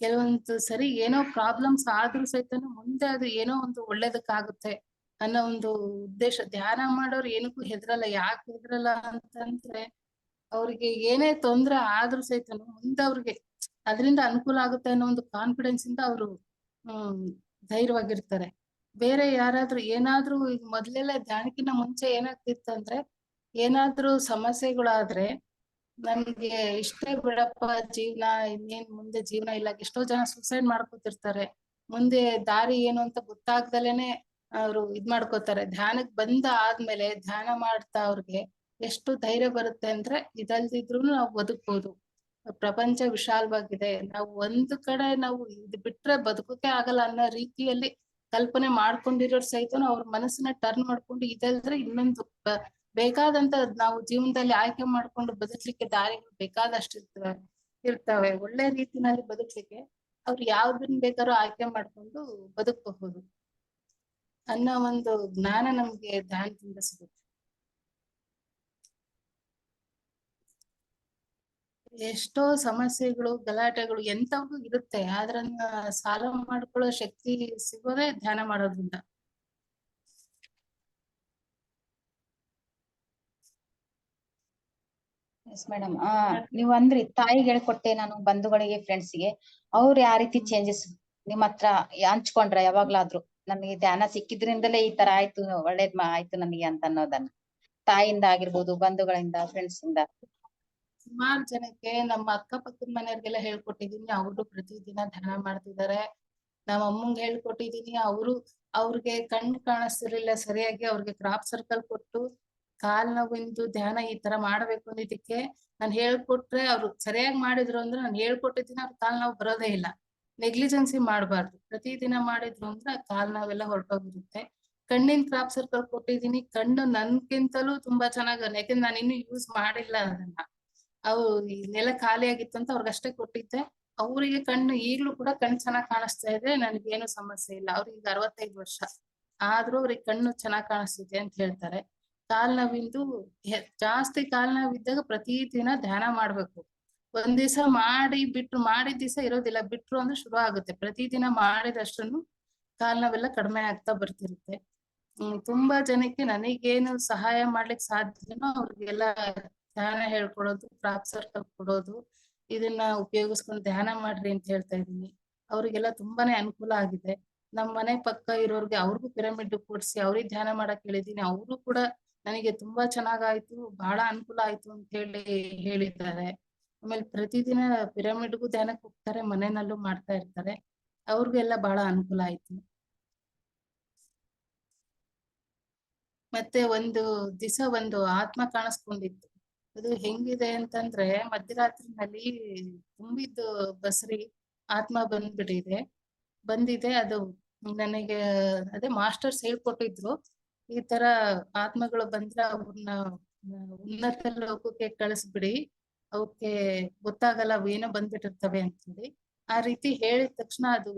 ಕೆಲವೊಂದು ಸರಿ ಏನೋ ಪ್ರಾಬ್ಲಮ್ಸ್ ಆದ್ರೂ ಸಹಿತ ಮುಂದೆ ಅದು ಏನೋ ಒಂದು ಒಳ್ಳೇದಕ್ಕಾಗುತ್ತೆ ಅನ್ನೋ ಒಂದು ಉದ್ದೇಶ. ಧ್ಯಾನ ಮಾಡೋರು ಏನಕ್ಕೂ ಹೆದರಲ್ಲ. ಯಾಕೆ ಹೆದರಲ್ಲ ಅಂತಂದ್ರೆ, ಅವ್ರಿಗೆ ಏನೇ ತೊಂದ್ರೆ ಆದ್ರೂ ಸಹಿತ ಮುಂದೆ ಅವ್ರಿಗೆ ಅದರಿಂದ ಅನುಕೂಲ ಆಗುತ್ತೆ ಅನ್ನೋ ಒಂದು ಕಾನ್ಫಿಡೆನ್ಸ್ ಇಂದ ಅವರು ಧೈರ್ಯವಾಗಿರ್ತಾರೆ. ಬೇರೆ ಯಾರಾದ್ರೂ ಏನಾದ್ರೂ ಈಗ ಮೊದ್ಲೆಲ್ಲ ಧ್ಯಾನಕ್ಕಿಂತ ಮುಂಚೆ ಏನಾಗ್ತಿತ್ತಂದ್ರೆ, ಏನಾದ್ರೂ ಸಮಸ್ಯೆಗಳಾದ್ರೆ ನನ್ಗೆ ಇಷ್ಟೇ ಬಿಡಪ್ಪ ಜೀವನ, ಇನ್ನೇನ್ ಮುಂದೆ ಜೀವನ ಇಲ್ಲ, ಎಷ್ಟೋ ಜನ ಸೂಸೈಡ್ ಮಾಡ್ಕೊತಿರ್ತಾರೆ. ಮುಂದೆ ದಾರಿ ಏನು ಅಂತ ಗೊತ್ತಾಗ್ದಲೇನೆ ಅವ್ರು ಮಾಡ್ಕೋತಾರೆ. ಧ್ಯಾನಕ್ ಬಂದ ಆದ್ಮೇಲೆ ಧ್ಯಾನ ಮಾಡ್ತಾ ಅವ್ರಿಗೆ ಎಷ್ಟು ಧೈರ್ಯ ಬರುತ್ತೆ ಅಂದ್ರೆ, ಇದಲ್ದಿದ್ರು ನಾವು ಬದುಕ್ಬೋದು, ಪ್ರಪಂಚ ವಿಶಾಲವಾಗಿದೆ, ನಾವು ಒಂದು ಕಡೆ ನಾವು ಇದು ಬಿಟ್ರೆ ಬದುಕೋಕೆ ಆಗಲ್ಲ ಅನ್ನೋ ರೀತಿಯಲ್ಲಿ ಕಲ್ಪನೆ ಮಾಡ್ಕೊಂಡಿರೋರು ಸಹಿತ ಅವ್ರ ಮನಸ್ಸನ್ನ ಟರ್ನ್ ಮಾಡ್ಕೊಂಡು ಇದಲ್ದ್ರೆ ಇನ್ನೊಂದು ಬೇಕಾದಂತ ನಾವು ಜೀವನದಲ್ಲಿ ಆಯ್ಕೆ ಮಾಡ್ಕೊಂಡು ಬದುಕ್ಲಿಕ್ಕೆ ದಾರಿಗಳು ಬೇಕಾದಷ್ಟು ಇರ್ತವೆ. ಒಳ್ಳೆ ರೀತಿನಲ್ಲಿ ಬದುಕ್ಲಿಕ್ಕೆ ಅವ್ರು ಯಾವ್ದನ್ನ ಬೇಕಾದ್ರೂ ಆಯ್ಕೆ ಮಾಡ್ಕೊಂಡು ಬದುಕಬಹುದು ಅನ್ನೋ ಒಂದು ಜ್ಞಾನ ನಮ್ಗೆ ಧ್ಯಾನದಿಂದ ಸಿಗುತ್ತೆ. ಎಷ್ಟೋ ಸಮಸ್ಯೆಗಳು ಗಲಾಟೆಗಳು ಎಂತವ್ರು ಇರುತ್ತೆ, ಅದ್ರನ್ನ ಸಾಲ್ವ್ ಮಾಡ್ಕೊಳ್ಳೋ ಶಕ್ತಿ ಸಿಗೋದೇ ಧ್ಯಾನ ಮಾಡೋದ್ರಿಂದ. ಎಸ್ ಮೇಡಮ್, ನೀವ್ ಅಂದ್ರಿ ತಾಯಿಗೆ ಹೇಳ್ಕೊಟ್ಟೆ ನಾನು ಬಂಧುಗಳಿಗೆ ಫ್ರೆಂಡ್ಸ್ಗೆ, ಅವ್ರು ಯಾವ ರೀತಿ ಚೇಂಜಸ್ ನಿಮ್ ಹತ್ರ ಹಂಚ್ಕೊಂಡ್ರ ಯಾವಾಗ್ಲಾದ್ರು, ನಮಗೆ ಧ್ಯಾನ ಸಿಕ್ಕಿದ್ರಿಂದಲೇ ಈ ತರ ಆಯ್ತು, ಒಳ್ಳೇದ್ ಆಯ್ತು ನನಗೆ ಅಂತ ಅನ್ನೋದನ್ನ ತಾಯಿಯಿಂದ ಆಗಿರ್ಬೋದು, ಬಂಧುಗಳಿಂದ, ಫ್ರೆಂಡ್ಸ್ ಇಂದ? ಸುಮಾರು ಜನಕ್ಕೆ ನಮ್ಮ ಅಕ್ಕಪಕ್ಕದ ಮನೆಯವ್ರಿಗೆಲ್ಲ ಹೇಳ್ಕೊಟ್ಟಿದೀನಿ, ಅವರು ಪ್ರತಿದಿನ ಧ್ಯಾನ ಮಾಡ್ತಿದ್ದಾರೆ. ನಮ್ಮ ಅಮ್ಮಂಗೆ ಹೇಳ್ಕೊಟ್ಟಿದೀನಿ, ಅವ್ರಿಗೆ ಕಣ್ಣು ಕಾಣಿಸ್ತಿರ್ಲಿಲ್ಲ ಸರಿಯಾಗಿ, ಅವ್ರಿಗೆ ಕ್ರಾಪ್ ಸರ್ಕಲ್ ಕೊಟ್ಟು ಕಾಲ್ ನೋವಿಂದು ಧ್ಯಾನ ಈ ತರ ಮಾಡ್ಬೇಕು ಅಂದಿದ್ದಕ್ಕೆ ನಾನು ಹೇಳ್ಕೊಟ್ರೆ ಅವ್ರು ಸರಿಯಾಗಿ ಮಾಡಿದ್ರು ಅಂದ್ರೆ, ನಾನು ಹೇಳ್ಕೊಟ್ಟಿದ್ದೀನಿ ಅವ್ರ ಕಾಲ್ ನೋವು ಬರೋದೇ ಇಲ್ಲ. ನೆಗ್ಲಿಜೆನ್ಸಿ ಮಾಡಬಾರ್ದು, ಪ್ರತಿದಿನ ಮಾಡಿದ್ರು ಅಂದ್ರೆ ಕಾಲ್ ನೋವೆಲ್ಲ ಹೊರಟೋಗಿರುತ್ತೆ. ಕಣ್ಣಿನ ಕ್ರಾಪ್ ಸರ್ಕಲ್ ಕೊಟ್ಟಿದೀನಿ, ಕಣ್ಣು ನನ್ಗಿಂತಲೂ ತುಂಬಾ ಚೆನ್ನಾಗಿ, ಯಾಕಂದ್ರೆ ನಾನು ಇನ್ನೂ ಯೂಸ್ ಮಾಡಿಲ್ಲ ಅದನ್ನ. ಅವು ನೆಲ ಖಾಲಿ ಆಗಿತ್ತು ಅಂತ ಅವ್ರಿಗಷ್ಟೇ ಕೊಟ್ಟಿದ್ದೆ. ಅವರಿಗೆ ಕಣ್ಣು ಈಗ್ಲೂ ಕೂಡ ಕಣ್ಣು ಚೆನ್ನಾಗ್ ಕಾಣಿಸ್ತಾ ಇದೆ, ನನಗೇನು ಸಮಸ್ಯೆ ಇಲ್ಲ. ಅವ್ರಿಗೆ 65 ವರ್ಷ ಆದ್ರೂ ಅವ್ರಿಗೆ ಕಣ್ಣು ಚೆನ್ನಾಗ್ ಕಾಣಿಸ್ತಿದೆ ಅಂತ ಹೇಳ್ತಾರೆ. ಕಾಲ್ ನೋವಿಂದು ಜಾಸ್ತಿ ಕಾಲ್ ನೋವಿದ್ದಾಗ ಪ್ರತಿದಿನ ಧ್ಯಾನ ಮಾಡ್ಬೇಕು. ಒಂದ್ ದಿವಸ ಮಾಡಿದ ದಿವಸ ಇರೋದಿಲ್ಲ, ಬಿಟ್ರು ಅಂದ್ರೆ ಶುರು ಆಗುತ್ತೆ. ಪ್ರತಿದಿನ ಮಾಡಿದಷ್ಟನ್ನು ಕಾಲ್ ನೋವೆಲ್ಲ ಕಡಿಮೆ ಆಗ್ತಾ ಬರ್ತಿರುತ್ತೆ. ತುಂಬಾ ಜನಕ್ಕೆ ನನಗೇನು ಸಹಾಯ ಮಾಡ್ಲಿಕ್ಕೆ ಸಾಧ್ಯನೋ ಅವ್ರಿಗೆಲ್ಲ ಧ್ಯಾನ ಹೇಳ್ಕೊಡೋದು, ಕ್ರಾಪ್ ಸರ್ಕಲ್ ಕೊಡೋದು, ಇದನ್ನ ಉಪಯೋಗಿಸ್ಕೊಂಡು ಧ್ಯಾನ ಮಾಡ್ರಿ ಅಂತ ಹೇಳ್ತಾ ಇದೀನಿ. ಅವ್ರಿಗೆಲ್ಲ ತುಂಬಾನೇ ಅನುಕೂಲ ಆಗಿದೆ. ನಮ್ ಮನೆ ಪಕ್ಕ ಇರೋರ್ಗೆ ಅವ್ರಿಗೂ ಪಿರಮಿಡ್ ಕೊಡ್ಸಿ ಅವ್ರಿಗೆ ಧ್ಯಾನ ಮಾಡಕ್ ಹೇಳಿದೀನಿ. ಅವರು ಕೂಡ ನನಗೆ ತುಂಬಾ ಚೆನ್ನಾಗಾಯ್ತು, ಬಹಳ ಅನುಕೂಲ ಆಯ್ತು ಅಂತ ಹೇಳಿದ್ದಾರೆ. ಆಮೇಲೆ ಪ್ರತಿದಿನ ಪಿರಮಿಡ್ಗೂ ಧ್ಯಾನಕ್ಕೆ ಹೋಗ್ತಾರೆ, ಮನೆಯಲ್ಲೂ ಮಾಡ್ತಾ ಇರ್ತಾರೆ. ಅವ್ರಿಗೆಲ್ಲ ಬಹಳ ಅನುಕೂಲ ಆಯ್ತು. ಮತ್ತೆ ಒಂದು ದಿವಸ ಒಂದು ಆತ್ಮ ಕಾಣಿಸ್ಕೊಂಡಿತ್ತು. ಅದು ಹೆಂಗಿದೆ ಅಂತಂದ್ರೆ, ಮಧ್ಯರಾತ್ರಿನಲ್ಲಿ ತುಂಬಿದ್ದು ಬಸ್ರಿ ಆತ್ಮ ಬಂದಿದೆ. ಅದು ನನಗೆ ಅದೇ ಮಾಸ್ಟರ್ಸ್ ಹೇಳ್ಕೊಟ್ಟಿದ್ರು, ಈ ತರ ಆತ್ಮಗಳು ಬಂದ್ರೆ ಅವ್ರನ್ನ ಉನ್ನತ ಲೋಕಕ್ಕೆ ಕಳಿಸ್ಬಿಡಿ, ಅವಕ್ಕೆ ಗೊತ್ತಾಗಲ್ಲ ಅವು ಏನೋ ಬಂದ್ಬಿಟ್ಟಿರ್ತವೆ ಅಂತೇಳಿ. ಆ ರೀತಿ ಹೇಳಿದ ತಕ್ಷಣ ಅದು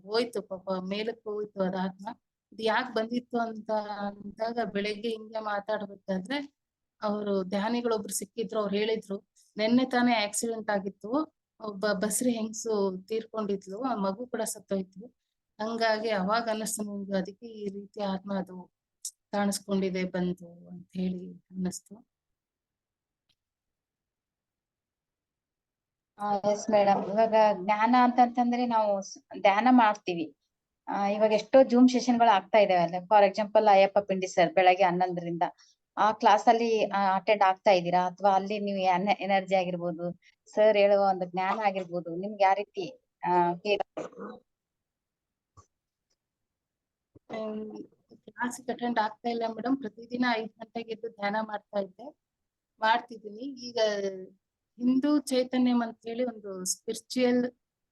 ಹೋಯ್ತು, ಪಾಪ ಮೇಲಕ್ಕೆ ಹೋಯ್ತು ಅದ ಆತ್ಮ. ಇದು ಯಾಕೆ ಬಂದಿತ್ತು ಅಂತ ಅಂದಾಗ ಬೆಳಿಗ್ಗೆ ಹಿಂಗೆ ಮಾತಾಡ್ಬೇಕಾದ್ರೆ ಅವರು ಧ್ಯಾನಿಗಳೊಬ್ರು ಸಿಕ್ಕಿದ್ರು. ಅವ್ರು ಹೇಳಿದ್ರು, ನಿನ್ನೆ ತಾನೇ ಆಕ್ಸಿಡೆಂಟ್ ಆಗಿತ್ತು, ಒಬ್ಬ ಬಸ್ರಿ ಹೆಂಗಸು ತೀರ್ಕೊಂಡಿದ್ಲು, ಆ ಮಗು ಕೂಡ ಸತ್ತೋಯ್ತು. ಹಂಗಾಗಿ ಅವಾಗ ಅನ್ನಿಸ್ತು ನನ್ಗೆ, ಅದಕ್ಕೆ ಈ ರೀತಿ ಆತ್ಮ ಅದು ಕಾಣಿಸ್ಕೊಂಡಿದೆ ಬಂತು ಅಂತ ಹೇಳಿ ಅನ್ನಿಸ್ತು. ಎಸ್ ಮೇಡಮ್, ಇವಾಗ ಜ್ಞಾನ ಅಂತಂತಂದ್ರೆ ನಾವು ಧ್ಯಾನ ಮಾಡ್ತೀವಿ. ಇವಾಗ ಎಷ್ಟೋ ಜೂಮ್ ಸೆಷನ್ಗಳು ಆಗ್ತಾ ಇದಾವೆ ಅಲ್ಲ. ಫಾರ್ ಎಕ್ಸಾಂಪಲ್ ಅಯ್ಯಪ್ಪ ಪಿಂಡಿ ಸರ್ ಬೆಳಗ್ಗೆ 11ರಿಂದ ಆ ಕ್ಲಾಸ್ ಅಲ್ಲಿ ಅಟೆಂಡ್ ಆಗ್ತಾ ಇದ್ದೀರಾ, ಅಥವಾ ಅಲ್ಲಿ ನೀವು ಎನರ್ಜಿ ಆಗಿರ್ಬೋದು, ಸರ್ ಹೇಳುವ ಒಂದು ಜ್ಞಾನ ಆಗಿರ್ಬೋದು, ನಿಮ್ಗೆ ಯಾವ ರೀತಿ ಕ್ಲಾಸಿಗೆ ಅಟೆಂಡ್ ಆಗ್ತಾ ಇಲ್ಲ ಮೇಡಮ್. ಪ್ರತಿದಿನ 5 ಗಂಟೆಗೆ ಎದ್ದು ಧ್ಯಾನ ಮಾಡ್ತಿದ್ದೀನಿ. ಈಗ ಹಿಂದೂ ಚೈತನ್ಯಂ ಅಂತ ಹೇಳಿ ಒಂದು ಸ್ಪಿರಿಚುಯಲ್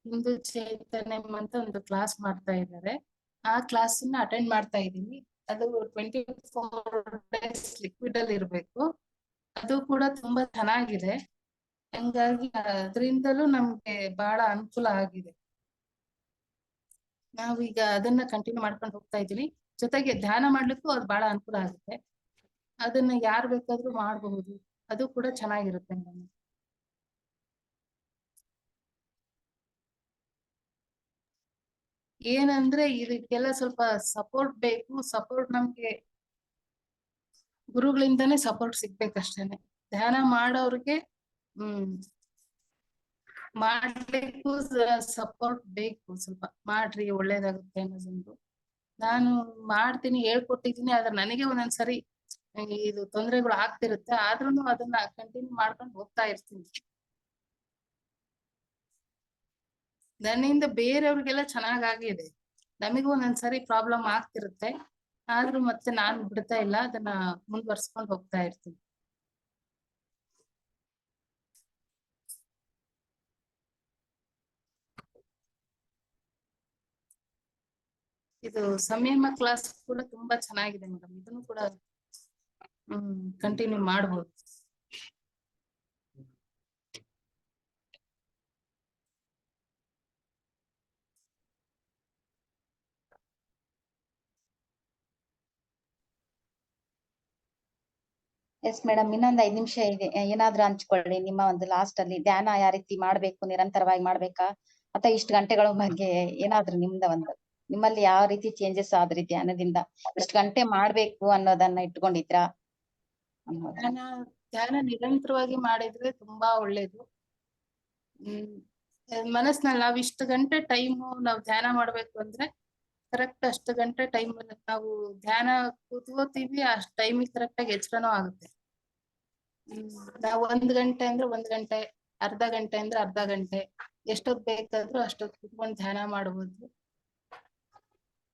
ಹಿಂದೂ ಚೈತನ್ಯಂ ಅಂತ ಒಂದು ಕ್ಲಾಸ್ ಮಾಡ್ತಾ ಇದ್ದಾರೆ. ಆ ಕ್ಲಾಸ್ ಅಟೆಂಡ್ ಮಾಡ್ತಾ ಇದ್ದೀನಿ. ಅದು 24 days ಲಿಕ್ವಿಡ್ ಅಲ್ಲಿ ಇರ್ಬೇಕು. ಅದು ಕೂಡ ತುಂಬಾ ಚೆನ್ನಾಗಿದೆ. ಹಂಗಾಗಿ ಅದರಿಂದಲೂ ನಮ್ಗೆ ಬಹಳ ಅನುಕೂಲ ಆಗಿದೆ. ನಾವೀಗ ಅದನ್ನ ಕಂಟಿನ್ಯೂ ಮಾಡ್ಕೊಂಡು ಹೋಗ್ತಾ ಇದೀವಿ. ಜೊತೆಗೆ ಧ್ಯಾನ ಮಾಡ್ಲಿಕ್ಕೂ ಅದು ಬಹಳ ಅನುಕೂಲ ಆಗುತ್ತೆ. ಅದನ್ನ ಯಾರು ಬೇಕಾದ್ರೂ ಮಾಡಬಹುದು, ಅದು ಕೂಡ ಚೆನ್ನಾಗಿರುತ್ತೆ ಮೇಡಮ್. ಏನಂದ್ರೆ ಇದಕ್ಕೆಲ್ಲ ಸ್ವಲ್ಪ ಸಪೋರ್ಟ್ ಬೇಕು. ಸಪೋರ್ಟ್ ನಮ್ಗೆ ಗುರುಗಳಿಂದಾನೇ ಸಪೋರ್ಟ್ ಸಿಗ್ಬೇಕಷ್ಟೇನೆ. ಧ್ಯಾನ ಮಾಡೋರ್ಗೆ ಮಾಡ್ಲಿಕ್ಕೂ ಸಪೋರ್ಟ್ ಬೇಕು. ಸ್ವಲ್ಪ ಮಾಡ್ರಿ ಒಳ್ಳೇದಾಗುತ್ತೆ ಅನ್ನೋದೊಂದು. ನಾನು ಮಾಡ್ತೀನಿ, ಹೇಳ್ಕೊಟ್ಟಿದ್ದೀನಿ, ಆದ್ರೆ ನನಗೆ ಒಂದೊಂದ್ಸರಿ ಇದು ತೊಂದರೆಗಳು ಆಗ್ತಿರುತ್ತೆ. ಆದ್ರೂನು ಅದನ್ನ ಕಂಟಿನ್ಯೂ ಮಾಡ್ಕೊಂಡು ಹೋಗ್ತಾ ಇರ್ತೀನಿ. ನನ್ನಿಂದ ಬೇರೆಯವ್ರಿಗೆಲ್ಲ ಚೆನ್ನಾಗಾಗಿದೆ. ನಮಗೂ ಒಂದೊಂದ್ಸರಿ ಪ್ರಾಬ್ಲಮ್ ಆಗ್ತಿರುತ್ತೆ, ಆದ್ರೂ ಮತ್ತೆ ನಾನು ಬಿಡ್ತಾ ಇಲ್ಲ, ಅದನ್ನ ಮುಂದುವರ್ಸ್ಕೊಂಡು ಹೋಗ್ತಾ ಇರ್ತೀನಿ. ಇದು ಸಂಯಮ ಕ್ಲಾಸ್ ಕೂಡ ತುಂಬಾ ಚೆನ್ನಾಗಿದೆ ಮೇಡಮ್. ಇದನ್ನು ಕೂಡ ಕಂಟಿನ್ಯೂ ಮಾಡಬಹುದು. ಎಸ್ ಮೇಡಮ್, ಇನ್ನೊಂದ್ 5 ನಿಮಿಷ ಇದೆ. ಏನಾದ್ರೂ ಹಂಚ್ಕೊಳ್ಳಿ ನಿಮ್ಮ ಒಂದು ಲಾಸ್ಟ್ ಅಲ್ಲಿ ಧ್ಯಾನ ಯಾವ ರೀತಿ ಮಾಡ್ಬೇಕು, ನಿರಂತರವಾಗಿ ಮಾಡ್ಬೇಕಾ, ಅಥವಾ ಇಷ್ಟು ಗಂಟೆಗಳ ಬಗ್ಗೆ ಏನಾದ್ರು ನಿಮ್ಮಲ್ಲಿ ಯಾವ ರೀತಿ ಚೇಂಜಸ್ ಆದ್ರಿ ಧ್ಯಾನದಿಂದ? ಇಷ್ಟು ಗಂಟೆ ಮಾಡ್ಬೇಕು ಅನ್ನೋದನ್ನ ಇಟ್ಕೊಂಡಿದ್ರಾ? ಧ್ಯಾನ ನಿರಂತರವಾಗಿ ಮಾಡಿದ್ರೆ ತುಂಬಾ ಒಳ್ಳೇದು. ಮನಸ್ಸಿನಲ್ಲಿ ನಾವ್ ಇಷ್ಟು ಗಂಟೆ ನಾವು ಧ್ಯಾನ ಮಾಡ್ಬೇಕು ಅಂದ್ರೆ ಕರೆಕ್ಟ್ ಅಷ್ಟು ಗಂಟೆ ಟೈಮ್ ನಾವು ಧ್ಯಾನ ಕೂತ್ಕೋತೀವಿ. ಅಷ್ಟ್ ಟೈಮಿಗೆ ಕರೆಕ್ಟ್ ಆಗಿ ಎಚ್ಚರನೂ ಆಗುತ್ತೆ. ನಾವ್ 1 ಗಂಟೆ ಅಂದ್ರೆ 1 ಗಂಟೆ, ಅರ್ಧ ಗಂಟೆ ಅಂದ್ರೆ ಅರ್ಧ ಗಂಟೆ, ಎಷ್ಟೊತ್ ಬೇಕಾದ್ರೂ ಅಷ್ಟೊತ್ ಕೂತ್ಕೊಂಡು ಧ್ಯಾನ ಮಾಡಬಹುದು.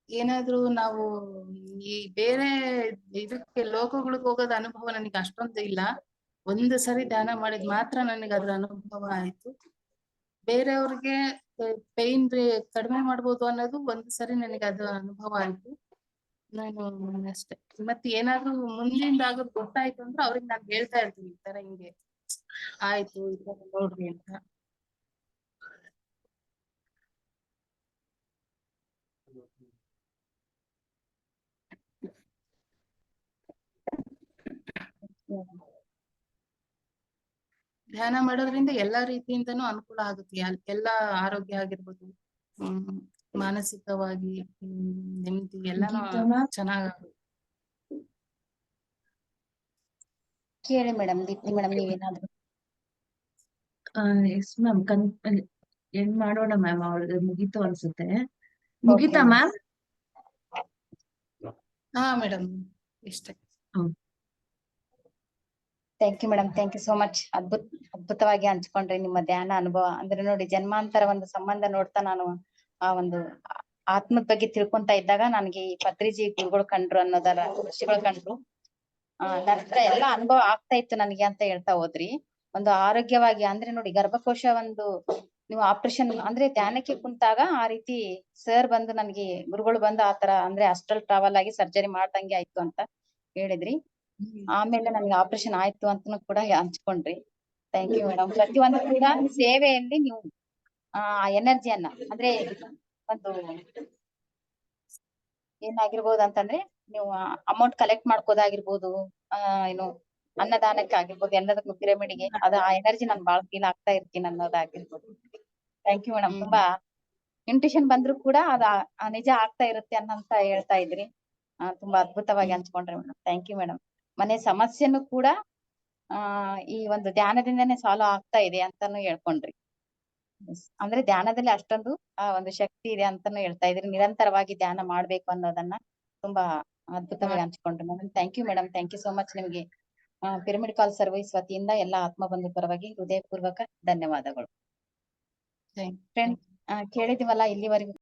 ಏನಾದ್ರೂ ನಾವು ಈ ಬೇರೆ ಇದಕ್ಕೆ ಲೋಕಗಳಿಗೆ ಹೋಗೋದ ಅನುಭವ ನನಗೆ ಅಷ್ಟೊಂದು ಇಲ್ಲ. ಒಂದು ಸರಿ ಧ್ಯಾನ ಮಾಡಿದ್ ಮಾತ್ರ ನನಗೆ ಅದ್ರ ಅನುಭವ ಆಯ್ತು. ಬೇರೆಯವ್ರಿಗೆ ಪೈನ್ ಕಡಿಮೆ ಮಾಡ್ಬೋದು ಅನ್ನೋದು ಒಂದು ಸರಿ ನನಗೆ ಅದು ಅನುಭವ ಆಯ್ತು. ನಾನು ಅಷ್ಟೇ. ಮತ್ತೆ ಏನಾದ್ರು ಮುಂದಿಂದ ಆಗೋದು ಗೊತ್ತಾಯ್ತು ಅಂದ್ರೆ ಅವ್ರಿಗೆ ನಾನು ಹೇಳ್ತಾ ಇರ್ತೀನಿ, ಈ ತರ ಹಿಂಗೆ ಆಯ್ತು, ಈ ತರ ನೋಡ್ರಿ ಅಂತ. ಧ್ಯಾನ ಮಾಡೋದ್ರಿಂದ ಎಲ್ಲಾ ರೀತಿಯಿಂದನೂ ಅನುಕೂಲ ಆಗುತ್ತೆ. ಎಲ್ಲಾ ಆರೋಗ್ಯ ಆಗಿರ್ಬೋದು, ಮಾನಸಿಕವಾಗಿ ನೆಮ್ಮದಿ ಎಲ್ಲಾನು ಚೆನ್ನಾಗಾಗುತ್ತೆ. ಕೇಳಿ ಮೇಡಮ್. ದೀಪ್ತಿ ಮೇಡಮ್, ನೀವೇನಾದ್ರು? ಎಸ್ ಮ್ಯಾಮ್, ಏನ್ ಮಾಡೋಣ ಮ್ಯಾಮ್, ಅವ್ರಿಗೆ ಮುಗೀತು ಅನ್ಸುತ್ತೆ. ಮುಗೀತಾ ಮ್ಯಾಮ್? ಹಾ ಮೇಡಮ್, ಇಷ್ಟೇ. Thank you madam, thank you so much. ಅದ್ಭುತವಾಗಿ ಹಂಚ್ಕೊಂಡ್ರಿ ನಿಮ್ಮ ಧ್ಯಾನ ಅನುಭವ. ಅಂದ್ರೆ ನೋಡಿ, ಜನ್ಮಾಂತರ ಒಂದು ಸಂಬಂಧ ನೋಡ್ತಾ ನಾನು ಆ ಒಂದು ಆತ್ಮದ ಬಗ್ಗೆ ತಿಳ್ಕೊಂತ ಇದ್ದಾಗ ನನಗೆ ಈ ಪತ್ರಿಜಿ ಗುರುಗಳು ಕಂಡ್ರು ಅನ್ನೋದರ ಋಷಿಗಳು ಕಂಡ್ರು. ನಂತರ ಎಲ್ಲಾ ಅನುಭವ ಆಗ್ತಾ ಇತ್ತು ನನಗೆ ಅಂತ ಹೇಳ್ತಾ ಹೋದ್ರಿ. ಒಂದು ಆರೋಗ್ಯವಾಗಿ ಅಂದ್ರೆ ನೋಡಿ, ಗರ್ಭಕೋಶ ಒಂದು ನೀವು ಆಪರೇಷನ್ ಅಂದ್ರೆ ಧ್ಯಾನಕ್ಕೆ ಕುಂತಾಗ ಆ ರೀತಿ ಸರ್ ಬಂದು ನನ್ಗೆ ಗುರುಗಳು ಬಂದು ಆತರ ಅಂದ್ರೆ ಅಸ್ಟ್ರಲ್ ಟ್ರಾವೆಲ್ ಆಗಿ ಸರ್ಜರಿ ಮಾಡ್ದಂಗೆ ಆಯ್ತು ಅಂತ ಹೇಳಿದ್ರಿ. ಆಮೇಲೆ ನನ್ಗೆ ಆಪರೇಷನ್ ಆಯ್ತು ಅಂತನೂ ಕೂಡ ಹಂಚ್ಕೊಂಡ್ರಿ. Thank you madam. ಪ್ರತಿಯೊಂದು ಕೂಡ ಸೇವೆಯಲ್ಲಿ ನೀವು ಆ ಎನರ್ಜಿಯನ್ನ ಅಂದ್ರೆ ಒಂದು ಏನಾಗಿರ್ಬೋದು ಅಂತಂದ್ರೆ ನೀವು ಅಮೌಂಟ್ ಕಲೆಕ್ಟ್ ಮಾಡ್ಕೋದಾಗಿರ್ಬೋದು, ಏನು ಅನ್ನದಾನಕ್ಕೆ ಆಗಿರ್ಬೋದು, ಎಲ್ಲದಕ್ಕೂ ಪಿರಮಿಡ್ಗೆ ಅದು ಆ ಎನರ್ಜಿ ನಾನು ಬಾಳ ಫೀಲ್ ಆಗ್ತಾ ಇರ್ತೀನಿ ಅನ್ನೋದಾಗಿರ್ಬೋದು. Thank you madam. ತುಂಬಾ ಇನ್ವಿಟೇಷನ್ ಬಂದ್ರು ಕೂಡ ಅದ ನಿಜ ಆಗ್ತಾ ಇರುತ್ತೆ ಅನ್ನಂತ ಹೇಳ್ತಾ ಇದ್ರಿ. ತುಂಬಾ ಅದ್ಭುತವಾಗಿ ಹಂಚ್ಕೊಂಡ್ರಿ ಮೇಡಮ್. Thank you madam. ಮನೆ ಸಮಸ್ಯೆನೂ ಕೂಡ ಈ ಒಂದು ಧ್ಯಾನದಿಂದನೇ ಸಾಲ್ವ್ ಆಗ್ತಾ ಇದೆ ಅಂತಾನು ಹೇಳ್ಕೊಂಡ್ರಿ. ಅಂದ್ರೆ ಧ್ಯಾನದಲ್ಲಿ ಅಷ್ಟೊಂದು ಒಂದು ಶಕ್ತಿ ಇದೆ ಅಂತಾನು ಹೇಳ್ತಾ ಇದ್ರಿ. ನಿರಂತರವಾಗಿ ಧ್ಯಾನ ಮಾಡ್ಬೇಕು ಅನ್ನೋದನ್ನ ತುಂಬಾ ಅದ್ಭುತವಾಗಿ ಹಂಚ್ಕೊಂಡ್ರಿ madam. Thank you madam. Thank you so much. ನಿಮ್ಗೆ ಪಿರಮಿಡ್ ಕಾಲ್ ಸರ್ವಿಸ್ ವತಿಯಿಂದ ಎಲ್ಲಾ ಆತ್ಮಬಂಧು ಪರವಾಗಿ ಹೃದಯಪೂರ್ವಕ ಧನ್ಯವಾದಗಳು. Thank you. ಫ್ರೆಂಡ್ ಕೇಳಿದಿವಲ್ಲ ಇಲ್ಲಿವರೆಗೂ